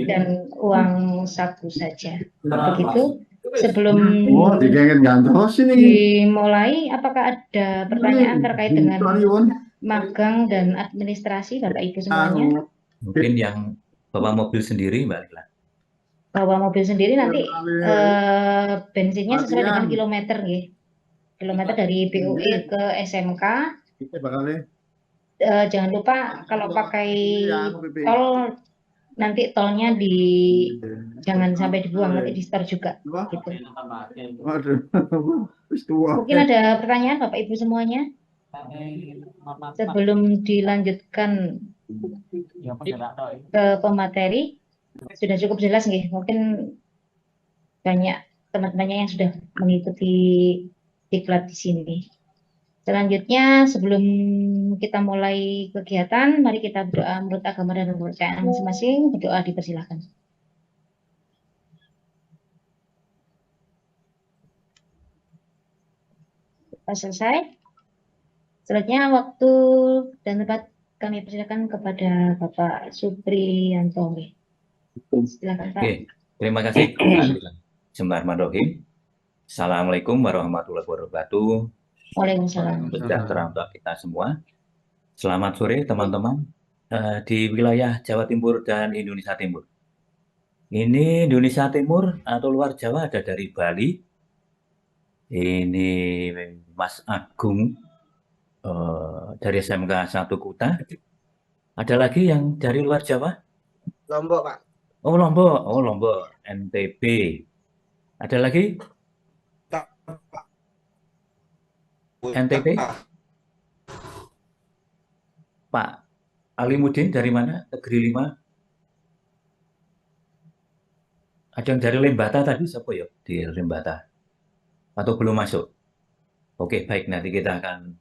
dan uang saku saja. Begitu. Sebelum dimulai, apakah ada pertanyaan terkait dengan magang dan administrasi, Bapak Ibu semuanya? Mungkin yang bawa mobil sendiri, Mbak Lila. Bawa mobil sendiri nanti bensinnya sesuai dengan kilometer, ya. Kilometer dari BUE ke SMK. Jangan lupa kalau pakai tol, nanti tolnya jangan sampai dibuang, nanti di store juga. Gitu. Mungkin ada pertanyaan Bapak Ibu semuanya? Sebelum dilanjutkan ke pemateri, sudah cukup jelas nggih? Mungkin banyak teman-temannya yang sudah mengikuti diklat di sini. Selanjutnya, sebelum kita mulai kegiatan, mari kita berdoa menurut agama dan kepercayaan masing-masing. Berdoa dipersilakan. Kita selesai. Selanjutnya, waktu dan tempat kami persilakan kepada Bapak Supriyanto. Silakan, Pak. Oke, terima kasih. Bismillahirrahmanirrahim. Assalamualaikum warahmatullahi wabarakatuh. Waalaikumsalam. Sejahtera untuk kita semua. Selamat sore teman-teman di wilayah Jawa Timur dan Indonesia Timur. Ini Indonesia Timur atau luar Jawa ada dari Bali. Ini Mas Agung dari SMK 1 Kuta. Ada lagi yang dari luar Jawa? Lombok, Pak. Oh, Lombok. Oh, Lombok. NTB. Ada lagi? NTB? Pak Alimuddin dari mana? Negeri 5. Ada yang dari Lembata tadi, siapa ya? Di Lembata. Atau belum masuk? Oke, baik. Nanti kita akan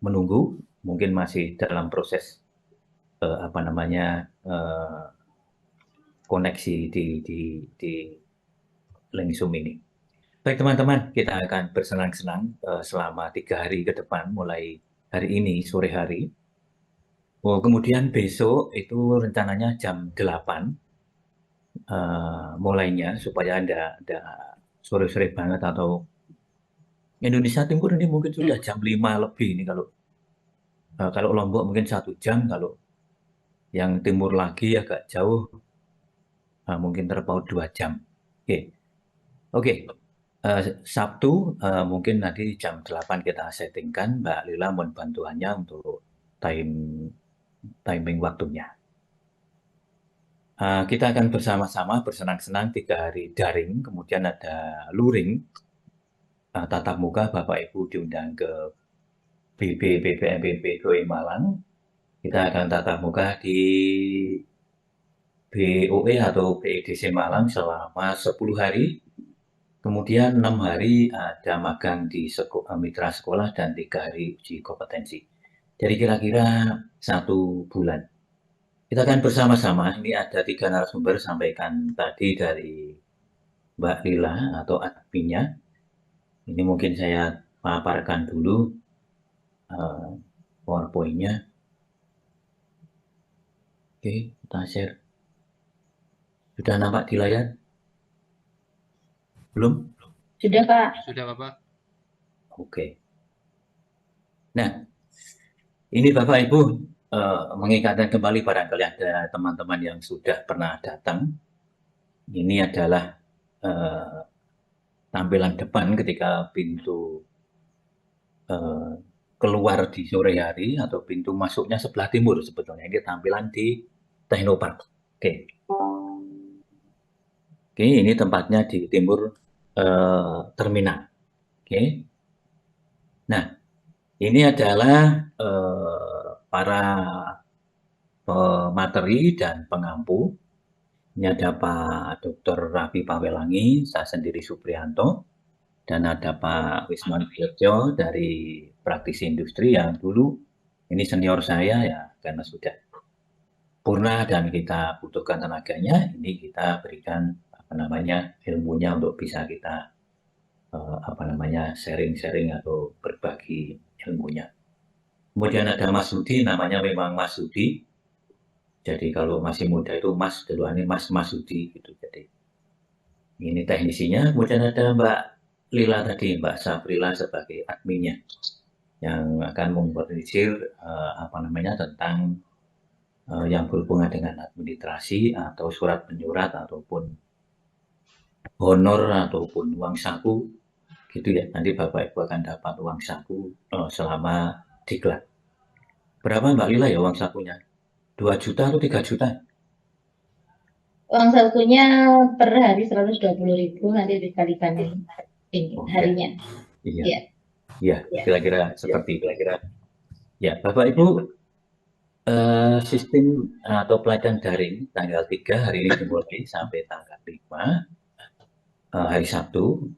menunggu. Mungkin masih dalam proses koneksi di link Zoom ini. Baik teman-teman, kita akan bersenang-senang selama 3 hari ke depan, mulai hari ini, sore hari. Kemudian besok itu rencananya jam 8 mulainya, supaya Anda sore-sore banget, atau Indonesia Timur ini mungkin sudah jam 5 lebih ini, kalau Lombok mungkin 1 jam, kalau yang timur lagi agak jauh mungkin terpaut 2 jam. Oke. Sabtu mungkin nanti jam 8 kita settingkan, Mbak Lila mohon bantuannya untuk timing waktunya. Kita akan bersama-sama bersenang-senang 3 hari daring, kemudian ada luring tatap muka. Bapak Ibu diundang ke BPMPB Doi Malang. Kita akan tatap muka di BOE atau BEDC Malang selama 10 hari. Kemudian 6 hari ada magang di mitra sekolah dan 3 hari uji kompetensi. Jadi kira-kira 1 bulan. Kita akan bersama-sama, ini ada 3 narasumber sampaikan tadi dari Mbak Lila atau adminnya. Ini mungkin saya paparkan dulu PowerPoint-nya. Oke, kita share. Sudah nampak di layar? Belum? Sudah, Pak. Sudah, Bapak. Oke. Nah, ini Bapak Ibu mengingatkan kembali, barangkali ada teman-teman yang sudah pernah datang. Ini adalah tampilan depan ketika pintu keluar di sore hari, atau pintu masuknya sebelah timur sebetulnya. Ini tampilan di Technopark. Oke, ini tempatnya di timur terminal. Oke. Nah, ini adalah para pemateri dan pengampu. Ini ada Pak Dr. Raffi Pawelangi, saya sendiri Supriyanto, dan ada Pak Wisman Wirjo dari praktisi industri yang dulu ini senior saya ya, karena sudah purna dan kita butuhkan tenaganya, ini kita berikan ilmunya untuk bisa kita sharing-sharing atau berbagi ilmunya. Kemudian ada Mas Sudi, namanya memang Mas Sudi. Jadi kalau masih muda itu Mas, duluan ini Mas Masudi gitu. Jadi ini teknisinya. Kemudian ada Mbak Lila tadi, Mbak Sabrila sebagai adminnya yang akan memkoordinir apa namanya tentang yang berhubungan dengan administrasi atau surat menyurat ataupun honor ataupun uang saku gitu ya. Nanti Bapak Ibu akan dapat uang saku selama diklat. Berapa Mbak Lila ya uang sakunya? 2 juta atau 3 juta? Uang sakunya per hari 120.000, nanti dikalikan ini harinya. Iya. Ya. Iya, kira-kira seperti kira-kira. Ya, Bapak Ibu, sistem atau pelajaran daring tanggal 3 hari ini dimulai sampai tanggal 5 hari Sabtu.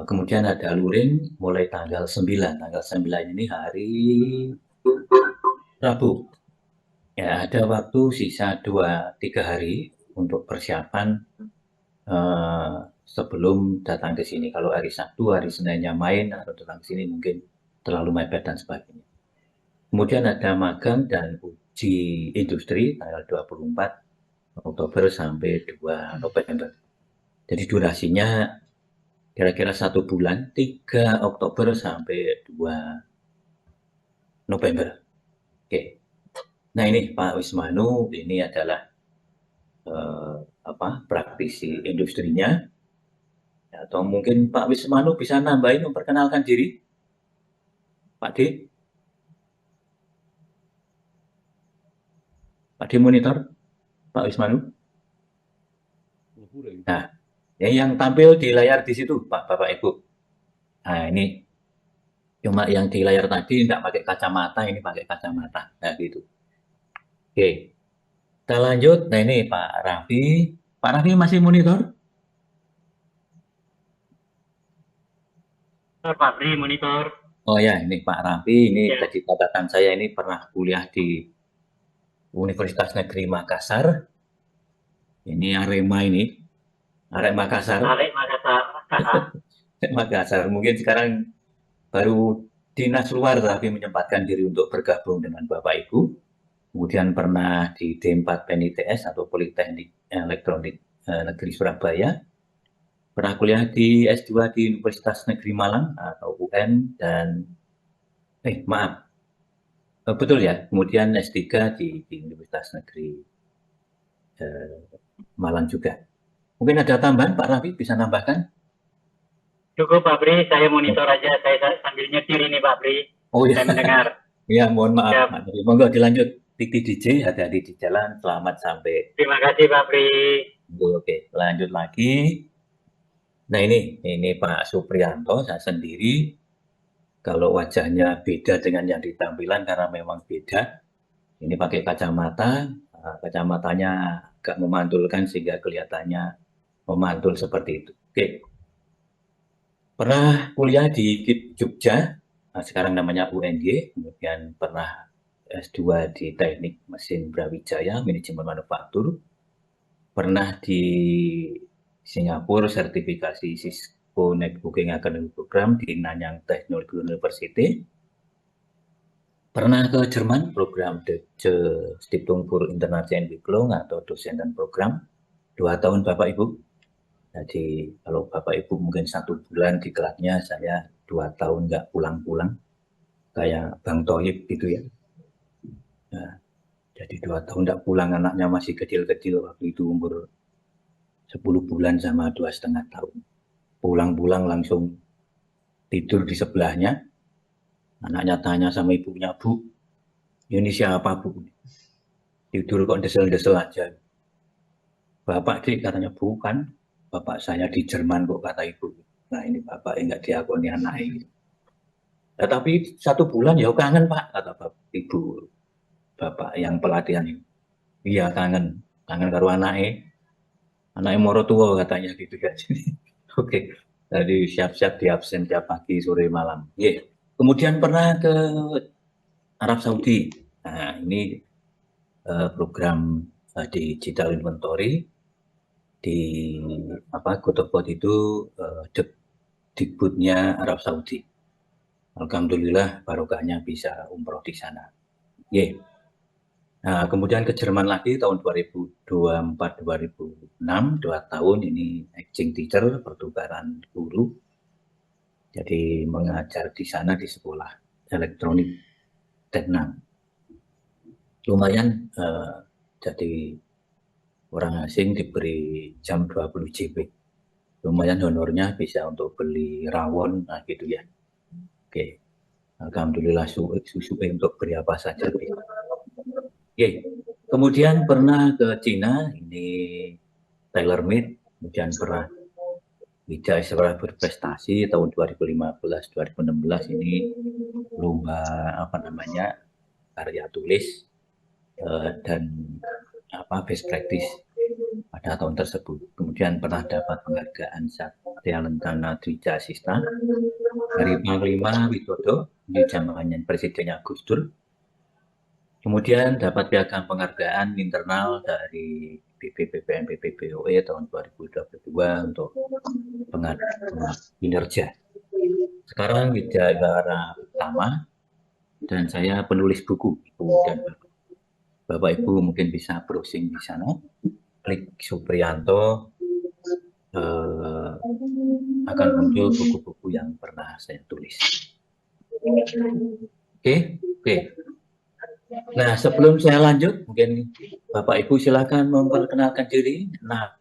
Kemudian ada luring mulai tanggal 9. Tanggal 9 ini hari Rabu. Ya, ada waktu sisa 2-3 hari untuk persiapan sebelum datang ke sini. Kalau hari Sabtu, hari Seninnya main atau datang ke sini mungkin terlalu mepet dan sebagainya. Kemudian ada magang dan uji industri tanggal 24 Oktober sampai 2 November. Jadi durasinya kira-kira 1 bulan, 3 Oktober sampai 2 November. Oke. Nah ini Pak Wismanu, ini adalah praktisi industrinya. Atau mungkin Pak Wismanu bisa nambahin memperkenalkan diri, Pak D. Pak D monitor, Pak Wismanu. Nah, yang tampil di layar di situ, Pak, Bapak, Ibu. Nah, ini cuma yang di layar tadi tidak pakai kacamata, ini pakai kacamata. Nah, gitu. Oke, kita lanjut. Nah, ini Pak Raffi. Pak Raffi masih monitor? Pak Bri, monitor. Oh ya, ini Pak Raffi. Ini ya. Tadi catatan saya ini pernah kuliah di Universitas Negeri Makassar. Ini Arema ini. Arek Makassar. Arek Makassar. Makassar. Mungkin sekarang baru dinas luar tapi menyempatkan diri untuk bergabung dengan Bapak Ibu. Kemudian pernah di D4 PNITS atau Politeknik Elektronik Negeri Surabaya. Pernah kuliah di S2 di Universitas Negeri Malang atau UN dan betul ya. Kemudian S3 di Universitas Negeri Malang juga. Mungkin ada tambahan Pak Raffi, bisa nambahkan? Cukup Pak Bri, saya monitor aja, saya sambil nyetir ini Pak Bri. Oh iya. Saya mendengar. Ya, mohon maaf. Ya. Monggo dilanjut. Titi DJ, hati-hati di jalan, selamat sampai. Terima kasih Pak Bri. Oke, lanjut lagi. Nah ini Pak Suprianto, saya sendiri. Kalau wajahnya beda dengan yang di tampilan karena memang beda. Ini pakai kacamata, kacamatanya agak memantulkan sehingga kelihatannya memantul seperti itu. Oke. Pernah kuliah di Jogja, sekarang namanya UNY, kemudian pernah S2 di Teknik Mesin Brawijaya, Manajemen Manufaktur. Pernah di Singapura sertifikasi Cisco Networking Academy Program di Nanyang Technology University. Pernah ke Jerman, program Deutsche Stiftung für Internationale Entwicklung atau dosen dan program. 2 tahun Bapak Ibu. Jadi kalau Bapak Ibu mungkin 1 bulan di kelasnya, saya 2 tahun nggak pulang-pulang. Kayak Bang Toyib gitu ya. Nah, jadi 2 tahun nggak pulang, anaknya masih kecil-kecil waktu itu umur 10 bulan sama 2,5 tahun. Pulang-pulang langsung tidur di sebelahnya. Anaknya tanya sama ibunya, Bu, ini siapa Bu? Tidur kok desel-desel aja. Bapak Dik katanya, bukan. Bapak saya di Jerman kok, kata ibu. Nah ini bapak enggak diakoni anak ini. Nah, tapi 1 bulan ya kangen Pak, kata ibu bapak yang pelatihan ini. Iya kangen karo anaknya moro tua katanya gitu ya. Oke, jadi siap-siap di absen tiap pagi, sore, malam. Yeah. Kemudian pernah ke Arab Saudi. Nah ini program digital inventory di Godopot itu Dikbudnya Arab Saudi. Alhamdulillah barokahnya bisa umroh di sana. Yeah. Nah, kemudian ke Jerman lagi tahun 2024-2006, 2 tahun ini exchange teacher, pertukaran guru. Jadi mengajar di sana di sekolah elektronik Teknan. Lumayan jadi orang asing diberi jam 20 JP. Lumayan honornya bisa untuk beli rawon, nah gitu ya. Oke, alhamdulillah susu untuk beri apa saja. Oke, kemudian pernah ke Cina, ini tailor made, kemudian pernah tidak sekolah berprestasi tahun 2015-2016 ini lomba apa namanya karya tulis dan best practice pada tahun tersebut. Kemudian pernah dapat penghargaan Satya Lentana Dwija Asista dari Panglima Widodo di zamannya Presidennya Gus Dur. Kemudian dapat piagam penghargaan internal dari BPPPN BPPOE tahun 2022 untuk penghargaan kinerja. Sekarang Widawara Utama dan saya penulis buku. Kemudian Bapak Ibu mungkin bisa browsing di sana. Klik Supriyanto, akan muncul buku-buku yang pernah saya tulis. Oke. Nah, sebelum saya lanjut, mungkin Bapak Ibu silakan memperkenalkan diri. Nah,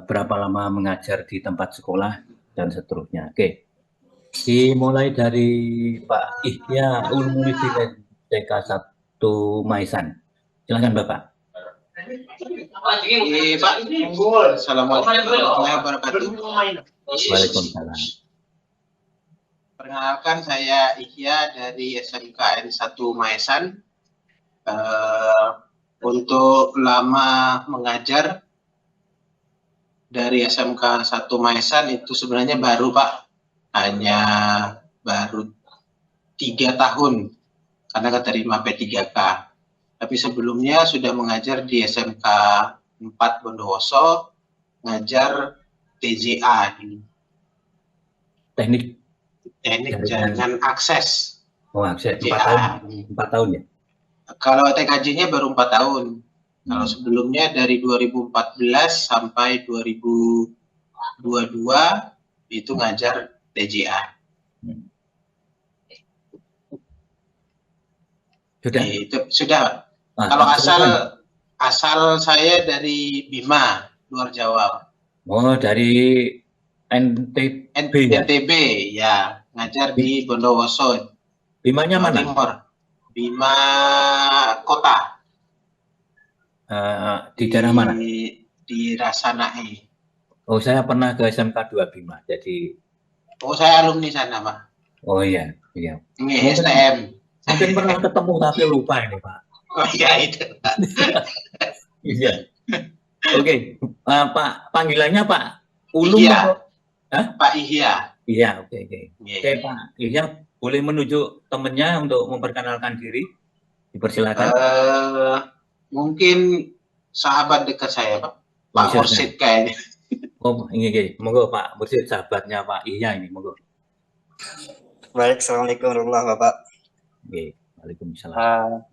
berapa lama mengajar di tempat sekolah dan seterusnya. Oke. Dimulai dari Pak Ihya Ulumuddin TK 1 Maisan. Silakan Bapak. Pak, Assalamualaikum warahmatullahi wabarakatuh. Waalaikumsalam. Perkenalkan, saya Ihya dari SMKN 1 Maesan. Untuk lama mengajar dari SMK 1 Maesan itu sebenarnya baru, Pak. Hanya baru 3 tahun karena keterima P3K. Tapi sebelumnya sudah mengajar di SMK 4 Bondowoso, ngajar TJA. Teknik jaringan akses. Oh, akses 4 tahun ya? Kalau TKJ-nya baru 4 tahun. Kalau sebelumnya dari 2014 sampai 2022 itu ngajar TJA. Sudah? Itu sudah. Kalau asal saya dari Bima, luar Jawa. Oh, dari NTB ya, ngajar di Bondowoso. Bimanya mana? Timur. Bima Kota. Di daerah mana? Di Rasanae. Oh, saya pernah ke SMK 2 Bima, jadi. Oh, saya alumni sana, Pak. Oh iya. Ini STM. Mungkin pernah ketemu tapi lupa ini, Pak. Oh iya, itu, Pak. Iya. Oke, Pak, panggilannya Pak Ulum. Iya. Pak Ihya. Iya, oke. Oke, Pak Ihya, boleh menunjuk temannya untuk memperkenalkan diri? Dipersilakan. Mungkin sahabat dekat saya, Pak. Pak Mursid kayaknya. Oh, ini. Monggo Pak Mursid, sahabatnya Pak Ihya ini, monggo. Baik, Assalamualaikum warahmatullahi wabarakatuh. Oke, Waalaikumsalam.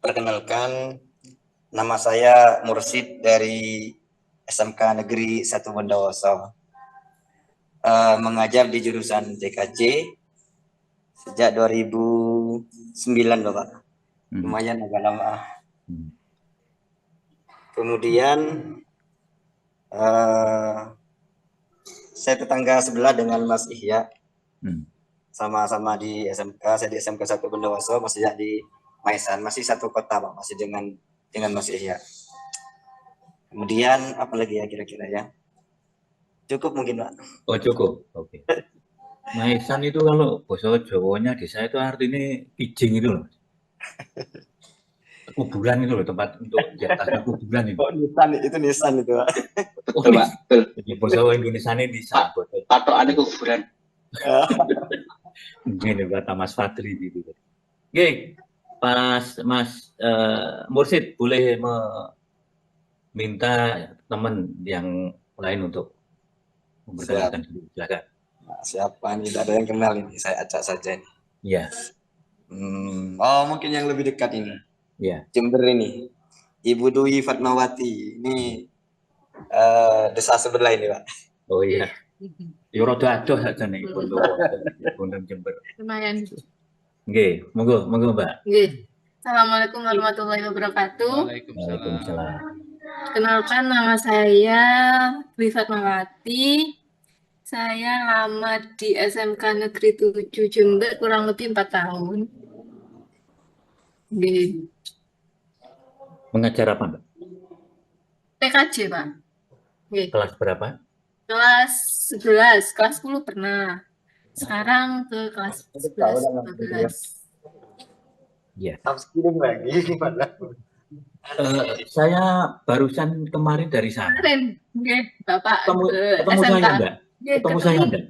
Perkenalkan, nama saya Mursid dari SMK Negeri 1 Bondowoso. Mengajar di jurusan TKJ sejak 2009, Bapak. Lumayan agak lama. Kemudian saya tetangga sebelah dengan Mas Ihya. Sama-sama di SMK, saya di SMK 1 Bondowoso, masih di Maisan, masih satu kota, Pak, masih dengan Mas Ihya. Kemudian apa lagi ya kira-kira ya? Cukup mungkin, Pak. Oh, cukup. Oke. Maisan itu kalau bahasa Jawanya di saya itu artinya kijing itu loh. Kuburan itu loh, tempat untuk di atasnya kuburan itu. Oh, Nisan itu, Pak. Oh, Pak. Jadi bahasa Indonesia ini Nisan. Patokannya kuburan. Mungkin kata Mas Fadri gitu. Oke, Mas Mursid boleh meminta teman yang lain untuk memperkenalkan diri. Silakan. Nah, siapa nih? Tidak ada yang kenal ini. Saya acak saja ini. Iya. Oh, mungkin yang lebih dekat ini. Ya. Jember ini. Ibu Dwi Fatmawati. Ini desa sebelah ini, Pak. Oh iya. Yo rada adoh saja nih Bondowoso, Jember. Lumayan. Nggih, monggo Mbak. Nggih. Assalamualaikum warahmatullahi wabarakatuh. Waalaikumsalam. Kenalkan, nama saya Dwi Fatmawati. Saya lama di SMK Negeri 7 Jember kurang lebih 4 tahun. Nggih. Mengajar apa, Mbak? TKJ, Pak. Nggih. Kelas berapa? Kelas 11, kelas 10 pernah. Sekarang ke kelas 11, 12. Ya. Upskilling lagi gimana? Saya barusan kemarin dari sana. Keren. Nggih, Bapak Ketemu SMK. saya enggak? Nggih, Ketemu saya enggak?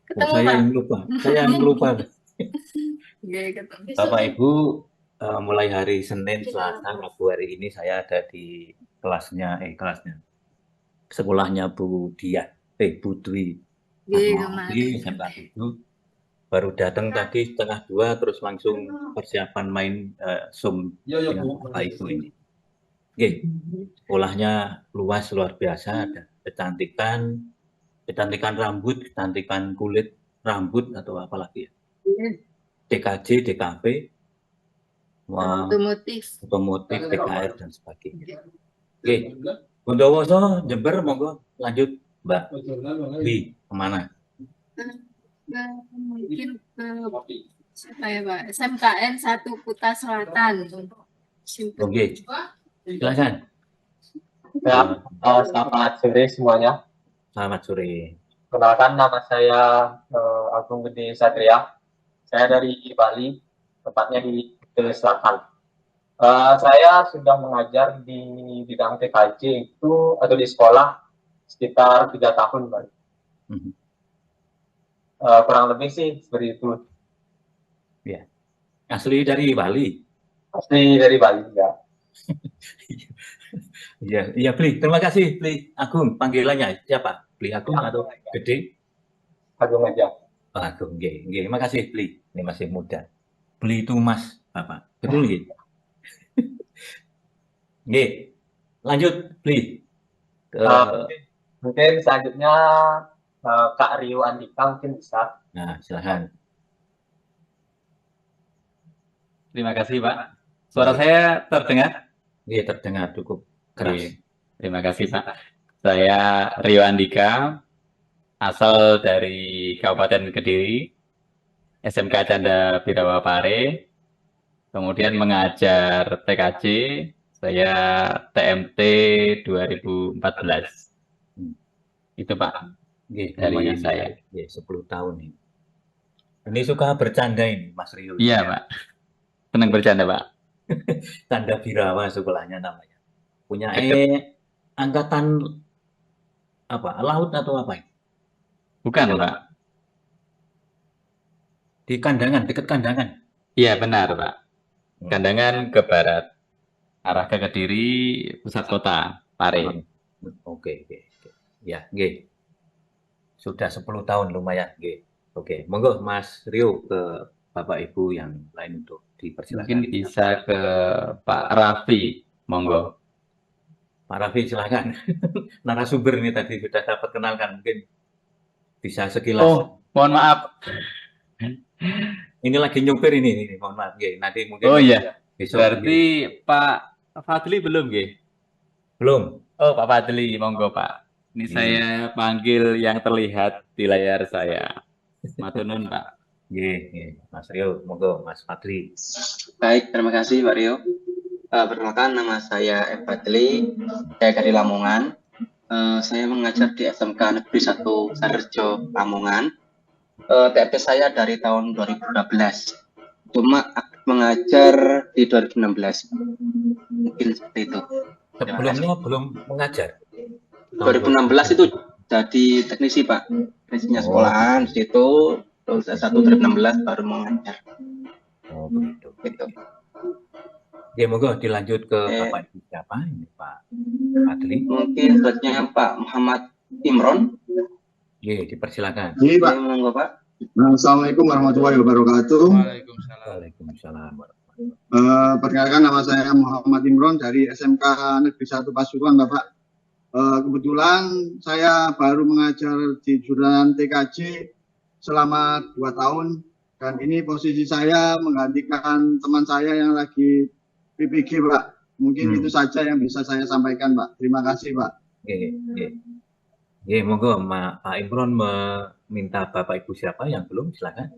Ketemu, saya Pak. yang lupa. Saya yang lupa. Nggih, ketemu. Bapak Ibu, mulai hari Senin, Selasa, Rabu hari ini saya ada di kelasnya, sekolahnya Bu Dwi. Nggih, SMK 7. Baru datang tadi 1:30 terus langsung persiapan main Zoom dengan Bapak Ibu ini. Oke, sekolahnya luas luar biasa, ada kecantikan rambut, kecantikan kulit rambut atau apalagi ya. DKJ, DKP, otomotif, TKR dan sebagainya. Oke, Bondowoso, Jember, monggo lanjut Mbak Dwi, kemana? Mungkin ke siapa ya, Pak? SMKN 1 Kuta Selatan. Oke, silakan. Ya, selamat sore semuanya. Selamat sore. Kenalkan, nama saya Agung Gede Satria. Saya dari Bali, tepatnya di Kuta Selatan. Saya sudah mengajar di bidang TKJ itu atau di sekolah sekitar 3 tahun, Pak. Kurang lebih sih seperti itu. Ya. Asli dari Bali. Asli dari Bali, ya. Iya, Bli. Terima kasih, Bli Agung. Panggilannya siapa? Bli Agung atau Gede? Agung aja. Oh, Agung, nggih. Makasih, Bli. Ini masih muda. Bli itu Mas, Bapak. Betul nggih? Nggih. Lanjut, Bli. Mungkin selanjutnya Kak Rio Andika mungkin bisa. Nah, silakan. Terima kasih, Pak. Suara saya terdengar? Iya, terdengar cukup keras. Terima kasih, Pak. Saya Rio Andika, asal dari Kabupaten Kediri, SMK Canda Birawa Pare, kemudian mengajar TKJ, saya TMT 2014. Itu, Pak. Dari saya. 10 tahun ini. Ini suka bercanda ini, Mas Rio. Iya, Pak. Senang bercanda, Pak. Canda Birawa sekolahnya namanya. Punya angkatan apa? Laut atau apa? Bukan, Pak. Di Kandangan, dekat Kandangan. Iya, benar, Pak. Kandangan ke barat. Arah ke Kediri, pusat kota, Pare. Oke. Ya, nggih. Sudah 10 tahun lumayan, nggih. Oke, monggo Mas Rio ke Bapak Ibu yang lain untuk dipersilakan. Mungkin bisa ke Pak Raffi, monggo. Pak Raffi silakan. Narasumber ini tadi sudah dapat kenalkan, mungkin bisa sekilas. Oh, mohon maaf. Ini lagi nyupir ini, mohon maaf, nggih. Nanti mungkin. Oh iya. Besok. Berarti Pak Fadli belum, nggih? Belum. Oh, Pak Fadli, monggo, Pak. Ini saya panggil yang terlihat di layar saya. Matur nuwun, Pak. Nggih, Mas Rio, monggo Mas Fadli. Baik, terima kasih Pak Rio. Perkenalkan, nama saya F. Fadli, saya dari Lamongan. Saya mengajar di SMK Negeri 1 Sarjo Lamongan. TMT saya dari tahun 2012. Cuma mengajar di 2016. Mungkin seperti itu. Sebelumnya belum mengajar. 2016 itu jadi teknisi, Pak. Teknisinya sekolahan di situ. Terus S1 2016 baru mengajar. Oh, begitu. Gitu. Ya, monggo dilanjut ke Bapak Ibu siapa ini, Pak Fadli? Mungkin selanjutnya Pak Muhammad Imron. Iya, dipersilakan. Iya, Pak. Monggo, Pak. Assalamualaikum warahmatullahi wabarakatuh. Waalaikumsalam. Waalaikumsalam. Perkenalkan, nama saya Muhammad Imron dari SMK Negeri 1 Pasuruan, Bapak. Kebetulan saya baru mengajar di jurusan TKJ selama 2 tahun, dan ini posisi saya menggantikan teman saya yang lagi PPG, Pak. Mungkin itu saja yang bisa saya sampaikan, Pak. Terima kasih, Pak. Monggo Pak Imron meminta Bapak Ibu siapa yang belum, silakan.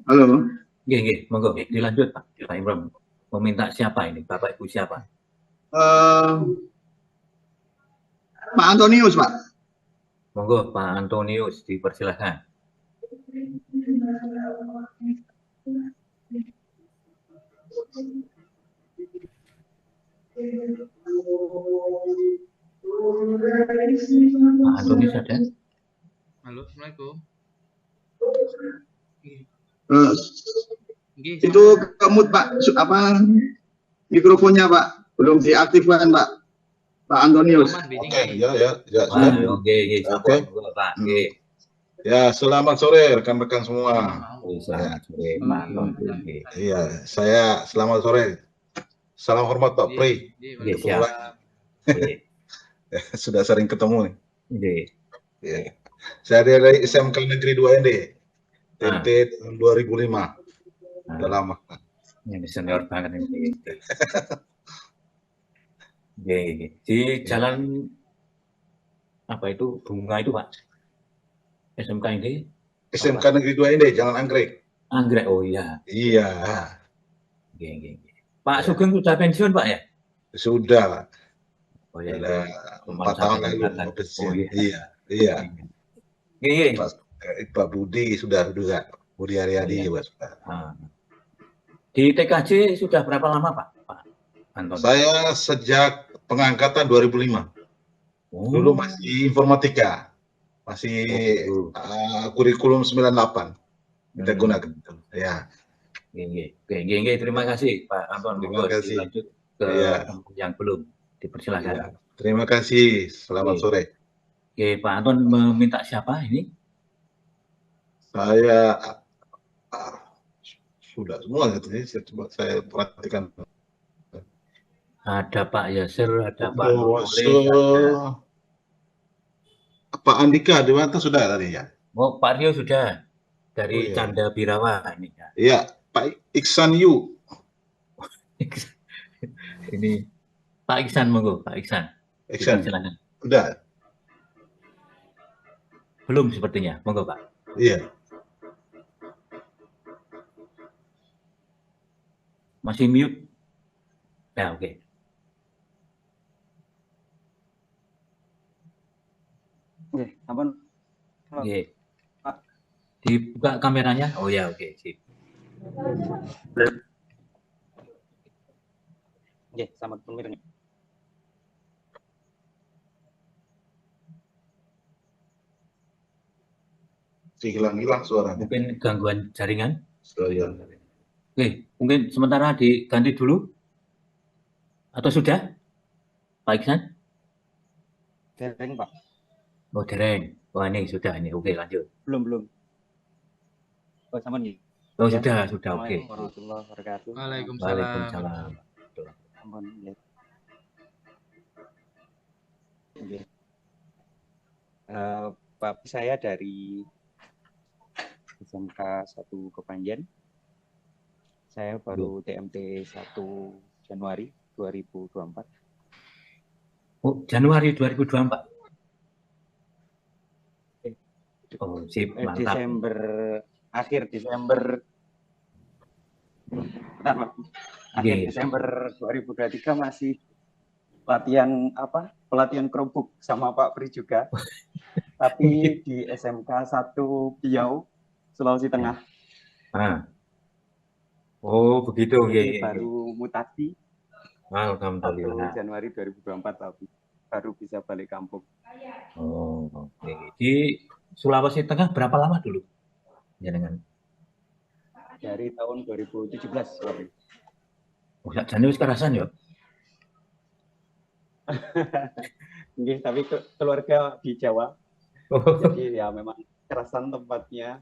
Halo. Monggo, dilanjut Pak Imron. Meminta siapa ini? Bapak Ibu siapa? Pak Antonius, Pak. Monggo Pak Antonius, dipersilakan. Pak Antonius ada? Halo, Assalamualaikum. Itu kemut Pak, mikrofonnya Pak, belum diaktifkan Pak. Pak Antonius. Oke. Ya, selamat sore rekan-rekan semua. Selamat sore Pak Antonius. Iya, saya selamat sore. Salam hormat Pak Pri. Sudah sering ketemu nih. Saya dari SMK Negeri 2 ND. TNT tahun 2005. Udah lama. Ini senior banget ini. Di jalan apa itu Bunga itu Pak? SMK ini? SMK Negeri 2 ND, Jalan Anggrek. Anggrek, oh iya. Iya. Pak Sugeng sudah pensiun Pak ya? Sudah. Oh iya. 4 tahun lalu pensiun. Iya. Pak Budi sudah juga. Budi Aryadi juga sudah. Di TKJ sudah berapa lama Pak Anton? Saya sejak pengangkatan 2005. Dulu masih informatika. Masih kurikulum 98. Kita gunakan. Ya. Terima kasih Pak Anton. Terima kasih. Lanjut ke yang belum. Dipersilakan. Ya. Terima kasih. Selamat sore. Pak Anton meminta siapa ini? Saya sudah semua gitu ya. Saya perhatikan. Ada Pak Yasir, ada Pak Pak Andika Dewanta sudah tadi ya. Oh, Pak Rio sudah dari Canda Birawa ini ya. Iya, Pak Iksan Yu. Ini Pak Iksan, monggo Pak Iksan. Silakan. Udah. Belum sepertinya, monggo Pak. Iya. Masih mute. Ya, oke. Ampun. Dibuka kameranya. Oh ya, oke, sip. Selamat pemirsa. Hilang suaranya. Mungkin gangguan jaringan. Hilang. Oke, mungkin sementara diganti dulu. Atau sudah? Pak Iksan? Dereng, Pak. Oh, dereng. Wah, ini sudah ini. Oke, lanjut. Belum. Oh, sama nih. Oh, sudah, oke. Warahmatullahi wabarakatuh. Waalaikumsalam. Ampun, ya. Pak, saya dari SMK 1 Kepanjen. Saya baru TMT 1 Januari 2024. Oh, Januari 2024. Oh, sip, mantap. Akhir Desember 2023 masih pelatihan kerubuk sama Pak Pri juga. Tapi di SMK 1 Piau, Sulawesi Tengah. Oh, begitu. Baru mutasi. Alhamdulillah. Januari 2024 tapi baru bisa balik kampung. Oh, oke. Di Sulawesi Tengah berapa lama dulu? Jangan. Dari tahun 2017. Oh, sakjane wis karasan ya. Nggih, tapi keluarga di Jawa. Jadi ya memang kerasan tempatnya,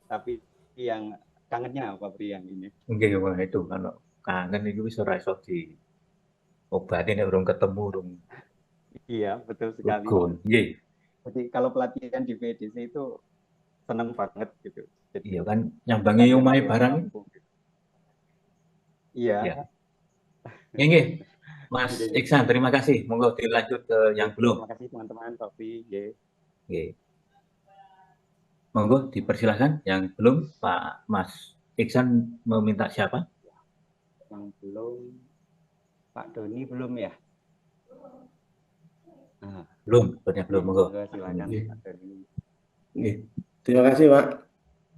tapi yang kangennya apa Pri yang ini? Nggih, wah itu kalau kangen itu wis ora iso diobati nek urung ketemu urung Iya, betul sekali. rukun. Nggih. Jadi kalau pelatihan di VDC itu seneng banget gitu. Jadi, Iya kan nyambangi omahe barang. Iya. Ya. Nggih, Mas Iksan, terima kasih. Monggo dilanjut ke yang belum. Terima kasih teman-teman, Pak Pri. Nggih. Monggo dipersilahkan yang belum, Pak Mas Iksan meminta siapa? Yang belum, Pak Doni belum ya? Nah. Belum, sepertinya belum. Monggo. Silakan Pak Doni. Nggih. Terima kasih, Pak.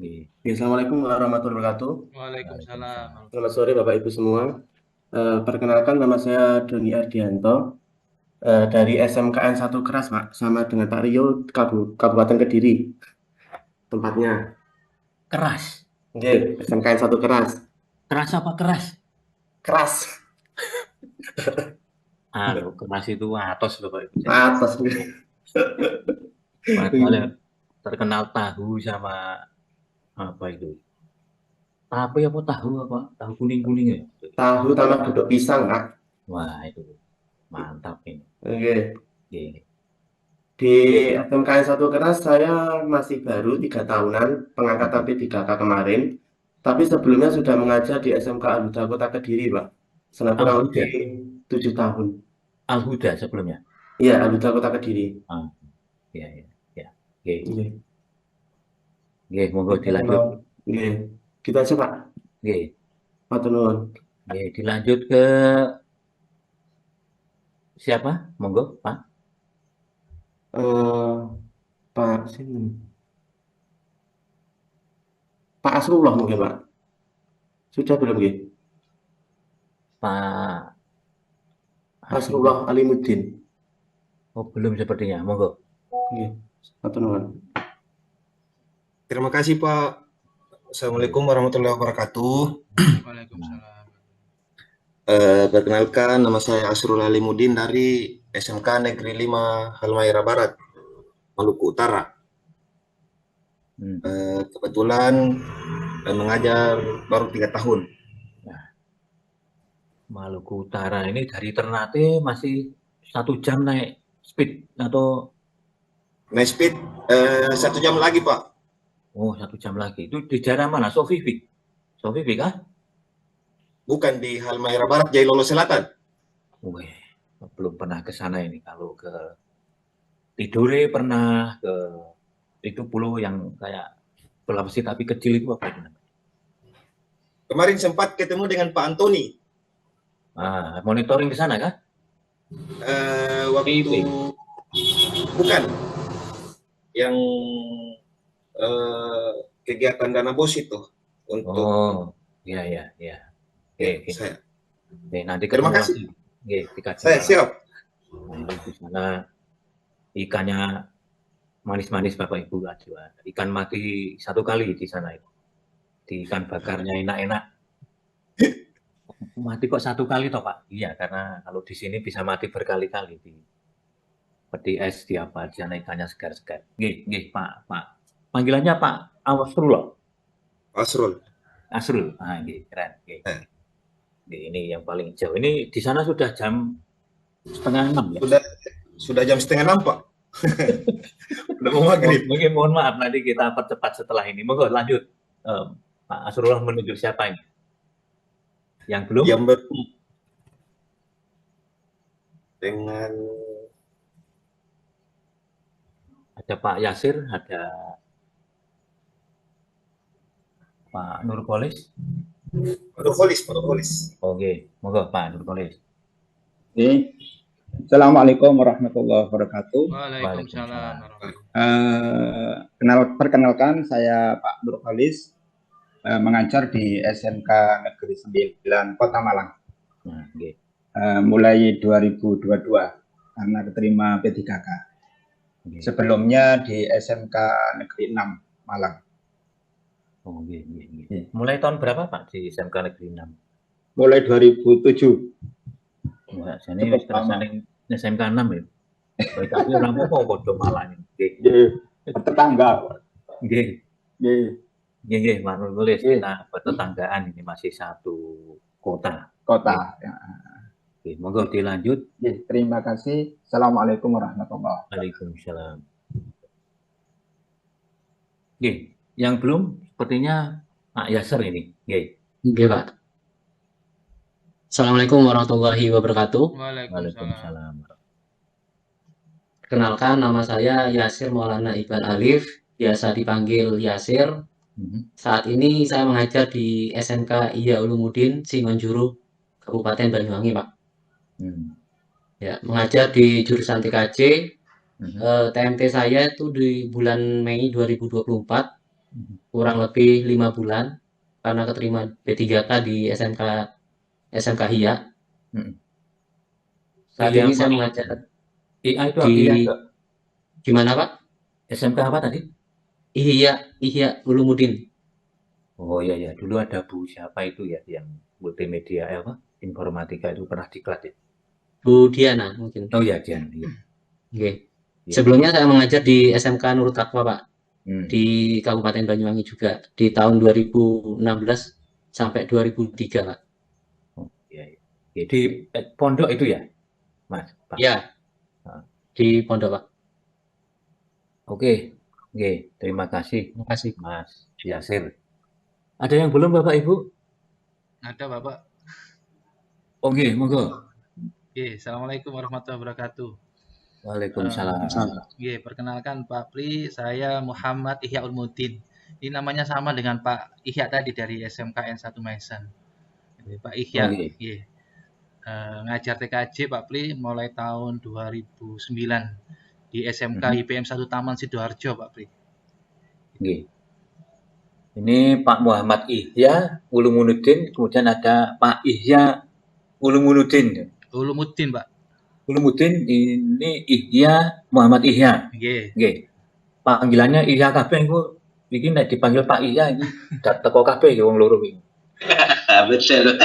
Nggih. Assalamualaikum warahmatullahi wabarakatuh. Waalaikumsalam. Selamat sore Bapak Ibu semua. Perkenalkan nama saya Doni Ardianto dari SMKN 1 Keras, Pak, sama dengan Pak Rio, Kabupaten Kediri. Tempatnya. Keras. Nggih, SMKN 1 Keras. Keras apa keras? Keras. Keras itu atos Bapak Ibu. Atos. Padahal terkenal tahu sama apa itu? Tapi apa tahu apa? Tahu kuning-kuning ya? Tahu tambah duduk pisang, Pak. Wah, itu mantap ini. Oke. Nggih. Di SMKN 1 Keras saya masih baru 3 tahunan, pengangkatan P3K kemarin. Tapi sebelumnya sudah mengajar di SMK Al-Huda Kota Kediri, Pak. Selama kurang lebih 7 tahun. Al-Huda sebelumnya? Iya, Al-Huda Kota Kediri. Iya. Nggih. Nggih, monggo dilanjut. Nggih. Gitu aja, Pak. Nggih. Matur nuwun. Nggih, dilanjut ke siapa? Monggo, Pak. Pak sini. Pak Asrullah mungkin, Pak. Sudah belum, nggih? Pak Asrullah Alimuddin. Oh, belum sepertinya. Monggo. Nggih. Matur nuwun. Terima kasih, Pak. Assalamualaikum warahmatullahi wabarakatuh. Waalaikumsalam. Perkenalkan, nama saya Asrul Alimuddin dari SMK Negeri 5 Halmahera Barat, Maluku Utara. Kebetulan mengajar baru 3 tahun. Maluku Utara ini dari Ternate masih 1 jam naik speed atau? Naik speed 1 jam lagi, Pak. Oh, 1 jam lagi. Itu di daerah mana? Sofifi kah? Bukan, di Halmahera Barat, Jailolo Selatan. Wih, belum pernah ke sana ini. Kalau ke Tidore pernah, ke itu pulau yang kayak Sulawesi tapi kecil itu apa itu namanya? Kemarin sempat ketemu dengan Pak Antoni. Monitoring ke sana kah? Waktu bukan. Yang kegiatan dana bos itu untuk iya. Oke. Nanti terima kasih. Saya siap. Di sana ikannya manis-manis Bapak Ibu aja. Ikan mati 1 kali di sana itu. Di ikan bakarnya enak-enak. Mati kok 1 kali toh, Pak? Iya, karena kalau di sini bisa mati berkali-kali di peti es di apa di sana ikannya segar-segar. Nggih, Pak. Panggilannya Pak Asrul. Asrul. Nggih, keren. Nggih. Ini yang paling jauh. Ini di sana sudah jam 5:30 ya? Sudah jam 5:30, Pak. Udah mau maghrib. Mungkin mohon maaf, nanti kita percepat setelah ini. Monggo lanjut. Pak Asrullah menuju siapa ini? Yang belum? Yang belum. Dengan ada Pak Yasir, ada Pak Nurkolis. Oke, monggo Pak Nurkolis. Assalamualaikum warahmatullahi wabarakatuh. Waalaikumsalam. Perkenalkan, saya Pak Nurkolis, mengajar di SMK Negeri 9 Kota Malang. Mulai 2022 karena keterima P3K. Sebelumnya di SMK Negeri 6 Malang. Mulai tahun berapa Pak di SMK Negeri 6? Mulai 2007. Wah, ini SMK 6 ya? Tapi ora apa-apa padha malah. Nggih, tetangga. Nggih. Nggih. Nggih, manut nulis. Nah, tetanggaan ini masih satu kota. Kota. Ya. Oke, monggo dilanjut. Terima kasih. Assalamualaikum warahmatullahi wabarakatuh. Waalaikumsalam. Oke, yang belum sepertinya Pak Yasser ini. Oke, Pak. Assalamualaikum warahmatullahi wabarakatuh. Waalaikumsalam. Perkenalkan, nama saya Yasir Maulana Iqbal Alif, biasa dipanggil Yasir. Saat ini saya mengajar di SMK Ihya Ulumuddin, Singonjuru, Kabupaten Banyuwangi, Pak. Ya, mengajar di jurusan TKJ. TMT saya itu di bulan Mei 2024, kurang lebih 5 bulan, karena keterima B3K di SMK Ihya. Saat ini saya mengajar IA itu di gimana, Pak? SMK apa tadi? Ihya Ulumuddin. Oh iya, dulu ada Bu siapa itu ya yang multimedia apa? Informatika itu pernah diklat ya? Bu Diana mungkin. Oh iya, Diana. Iya. Oke. Sebelumnya saya mengajar di SMK Nurul Taqwa, Pak. Di Kabupaten Banyuwangi juga di tahun 2016 sampai 2003, Pak. Oh iya. Di pondok itu ya, Mas? Pak? Ya. Di pondok, Pak. Oke. Terima kasih. Terima kasih, Mas Yasir. Ada yang belum, Bapak Ibu? Ada, Bapak. Oke, monggo. Assalamualaikum warahmatullahi wabarakatuh. Waalaikumsalam. Perkenalkan Pak Pri, saya Muhammad Ihya Ulumuddin. Ini namanya sama dengan Pak Ihya tadi dari SMKN 1 Maisan. Pak Ihya. Ngajar TKJ Pak Pri mulai tahun 2009 di SMK IPM 1 Taman Sidoarjo, Pak Pri. Ini Pak Muhammad Ihya Ulumuddin, kemudian ada Pak Ihya Ulumuddin. Ulumuddin, Pak. Ulumuddin ini Ihya Muhammad Ihya. Nggih. Panggilannya Ihya kabeh iku iki nek dipanggil Pak Ihya iki dak teko kabeh wong loro iki. Betul.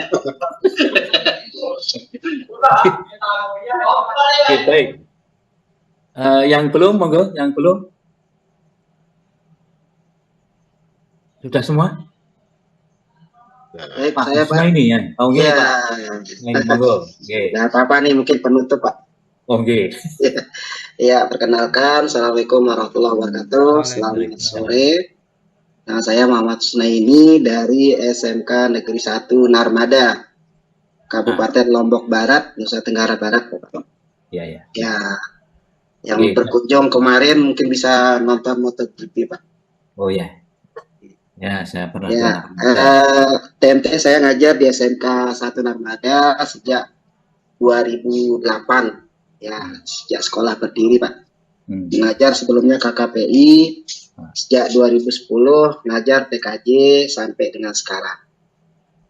Baik. Yang belum, monggo, yang belum. Sudah semua? Baik, Pak, saya Pak. ini ya. Oh, iya. Monggo. Nah, apa nih mungkin penutup, Pak. Oh, nggih. Ya, perkenalkan, Assalamualaikum warahmatullahi wabarakatuh. Selamat sore. Nah, saya Muhammad Sunaini dari SMK Negeri 1 Narmada, Kabupaten Lombok Barat, Nusa Tenggara Barat, Pak. Iya. Ya, yang berkunjung kemarin mungkin bisa nonton MotoGP, Pak. Oh ya. Ya, saya pernah. Ya, TMT saya ngajar di SMK 1 Narmada sejak 2008. Ya, sejak sekolah berdiri, Pak. Ngajar sebelumnya KKPI sejak 2010, ngajar TKJ sampai dengan sekarang.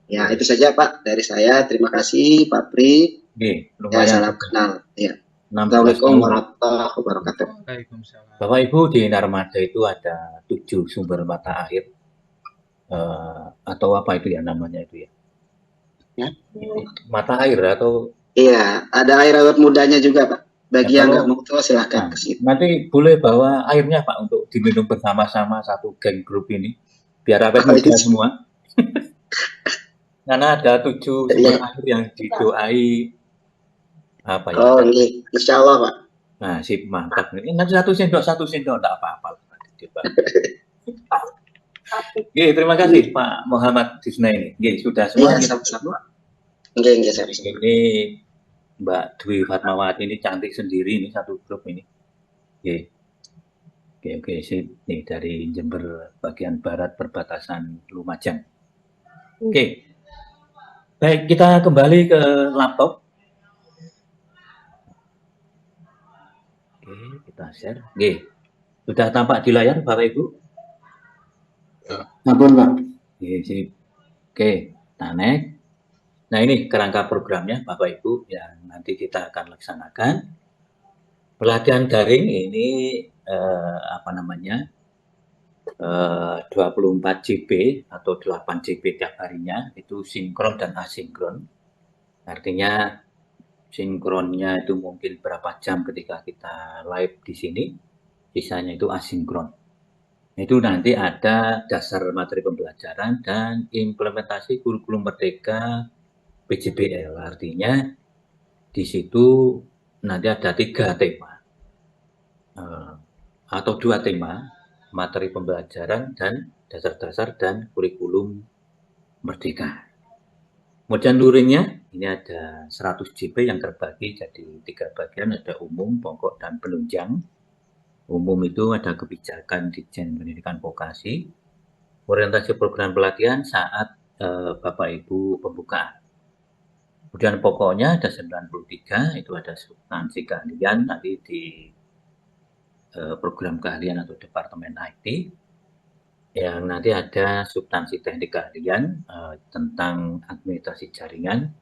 Ya, itu saja Pak dari saya. Terima kasih Pak Pri. Ya, salam kenal. Ya. Assalamualaikum warahmatullahi wabarakatuh. Bapak Ibu, di Narmada itu ada 7 sumber mata air. Atau apa itu ya namanya itu ya? Mata air atau? Iya, ada air awet mudanya juga Pak. Bagi yang nggak mau tahu silahkan ke situ. Nanti boleh bawa airnya Pak untuk diminum bersama-sama satu geng grup ini, biar awet muda semua. Karena ada 7 sumber air yang didoai apa ya? Oh, iya. Insya Allah Pak. Nah, sip, mantap. Ini nanti satu sendok enggak apa-apa. Oke, terima kasih Pak Muhammad Disna ini. Oke, sudah semua. Ini Mbak Dwi Fatmawati ini cantik sendiri ini satu grup ini. Oke, sip. Nih dari Jember bagian barat perbatasan Lumajang. Oke. Baik, kita kembali ke laptop. Oke, kita share. Oke. Sudah tampak di layar Bapak Ibu? Ampun, Pak. Oke, next. Nah, ini kerangka programnya Bapak Ibu yang nanti kita akan laksanakan. Pelatihan daring ini 24 JB atau 8 JB tiap harinya, itu sinkron dan asinkron. Artinya sinkronnya itu mungkin berapa jam ketika kita live di sini, sisanya itu asinkron. Itu nanti ada dasar materi pembelajaran dan implementasi kurikulum Merdeka PJBL. Artinya di situ nanti ada 3 tema atau 2 tema, materi pembelajaran dan dasar-dasar dan kurikulum Merdeka. Kemudian luringnya ini ada 100 JP yang terbagi jadi 3 bagian, ada umum, pokok, dan penunjang. Umum itu ada kebijakan Ditjen Pendidikan Vokasi, orientasi program pelatihan saat Bapak Ibu pembukaan. Kemudian pokoknya ada 93, itu ada substansi keahlian nanti di program keahlian atau Departemen IT. Yang nanti ada substansi teknik keahlian tentang administrasi jaringan,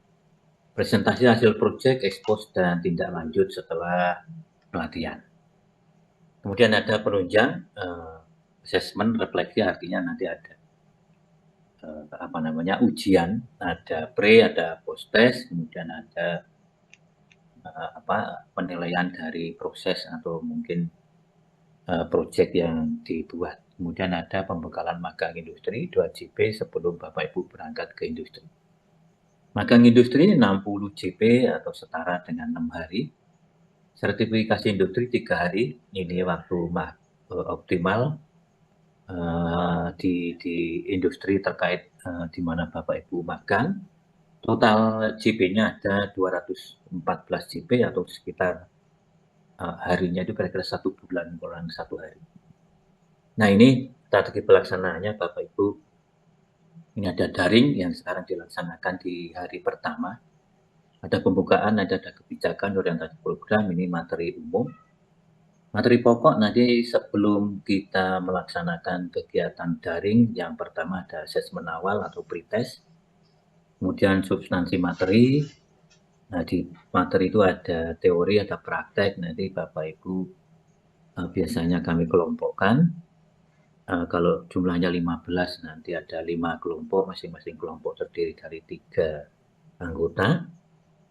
presentasi hasil proyek, ekspos, dan tindak lanjut setelah pelatihan. Kemudian ada penunjang, assessment, refleksi, artinya nanti ada ujian, ada pre, ada post test, kemudian ada penilaian dari proses atau mungkin proyek yang dibuat. Kemudian ada pembekalan magang industri 2 JP sebelum Bapak Ibu berangkat ke industri. Magang industri 60 JP atau setara dengan 6 hari. Sertifikasi industri 3 hari, ini waktu optimal di industri terkait di mana Bapak Ibu magang. Total JP-nya ada 214 JP atau sekitar harinya itu kira-kira 1 bulan kurang 1 hari. Nah ini strategi pelaksanaannya Bapak Ibu. Ini ada daring yang sekarang dilaksanakan di hari pertama. Ada pembukaan, ada kebijakan, orientasi program, ini materi umum. Materi pokok nanti sebelum kita melaksanakan kegiatan daring, yang pertama ada asesmen awal atau pretest. Kemudian substansi materi. Nah di materi itu ada teori, ada praktek, nanti Bapak Ibu biasanya kami kelompokkan. Kalau jumlahnya 15, nanti ada 5 kelompok, masing-masing kelompok terdiri dari 3 anggota.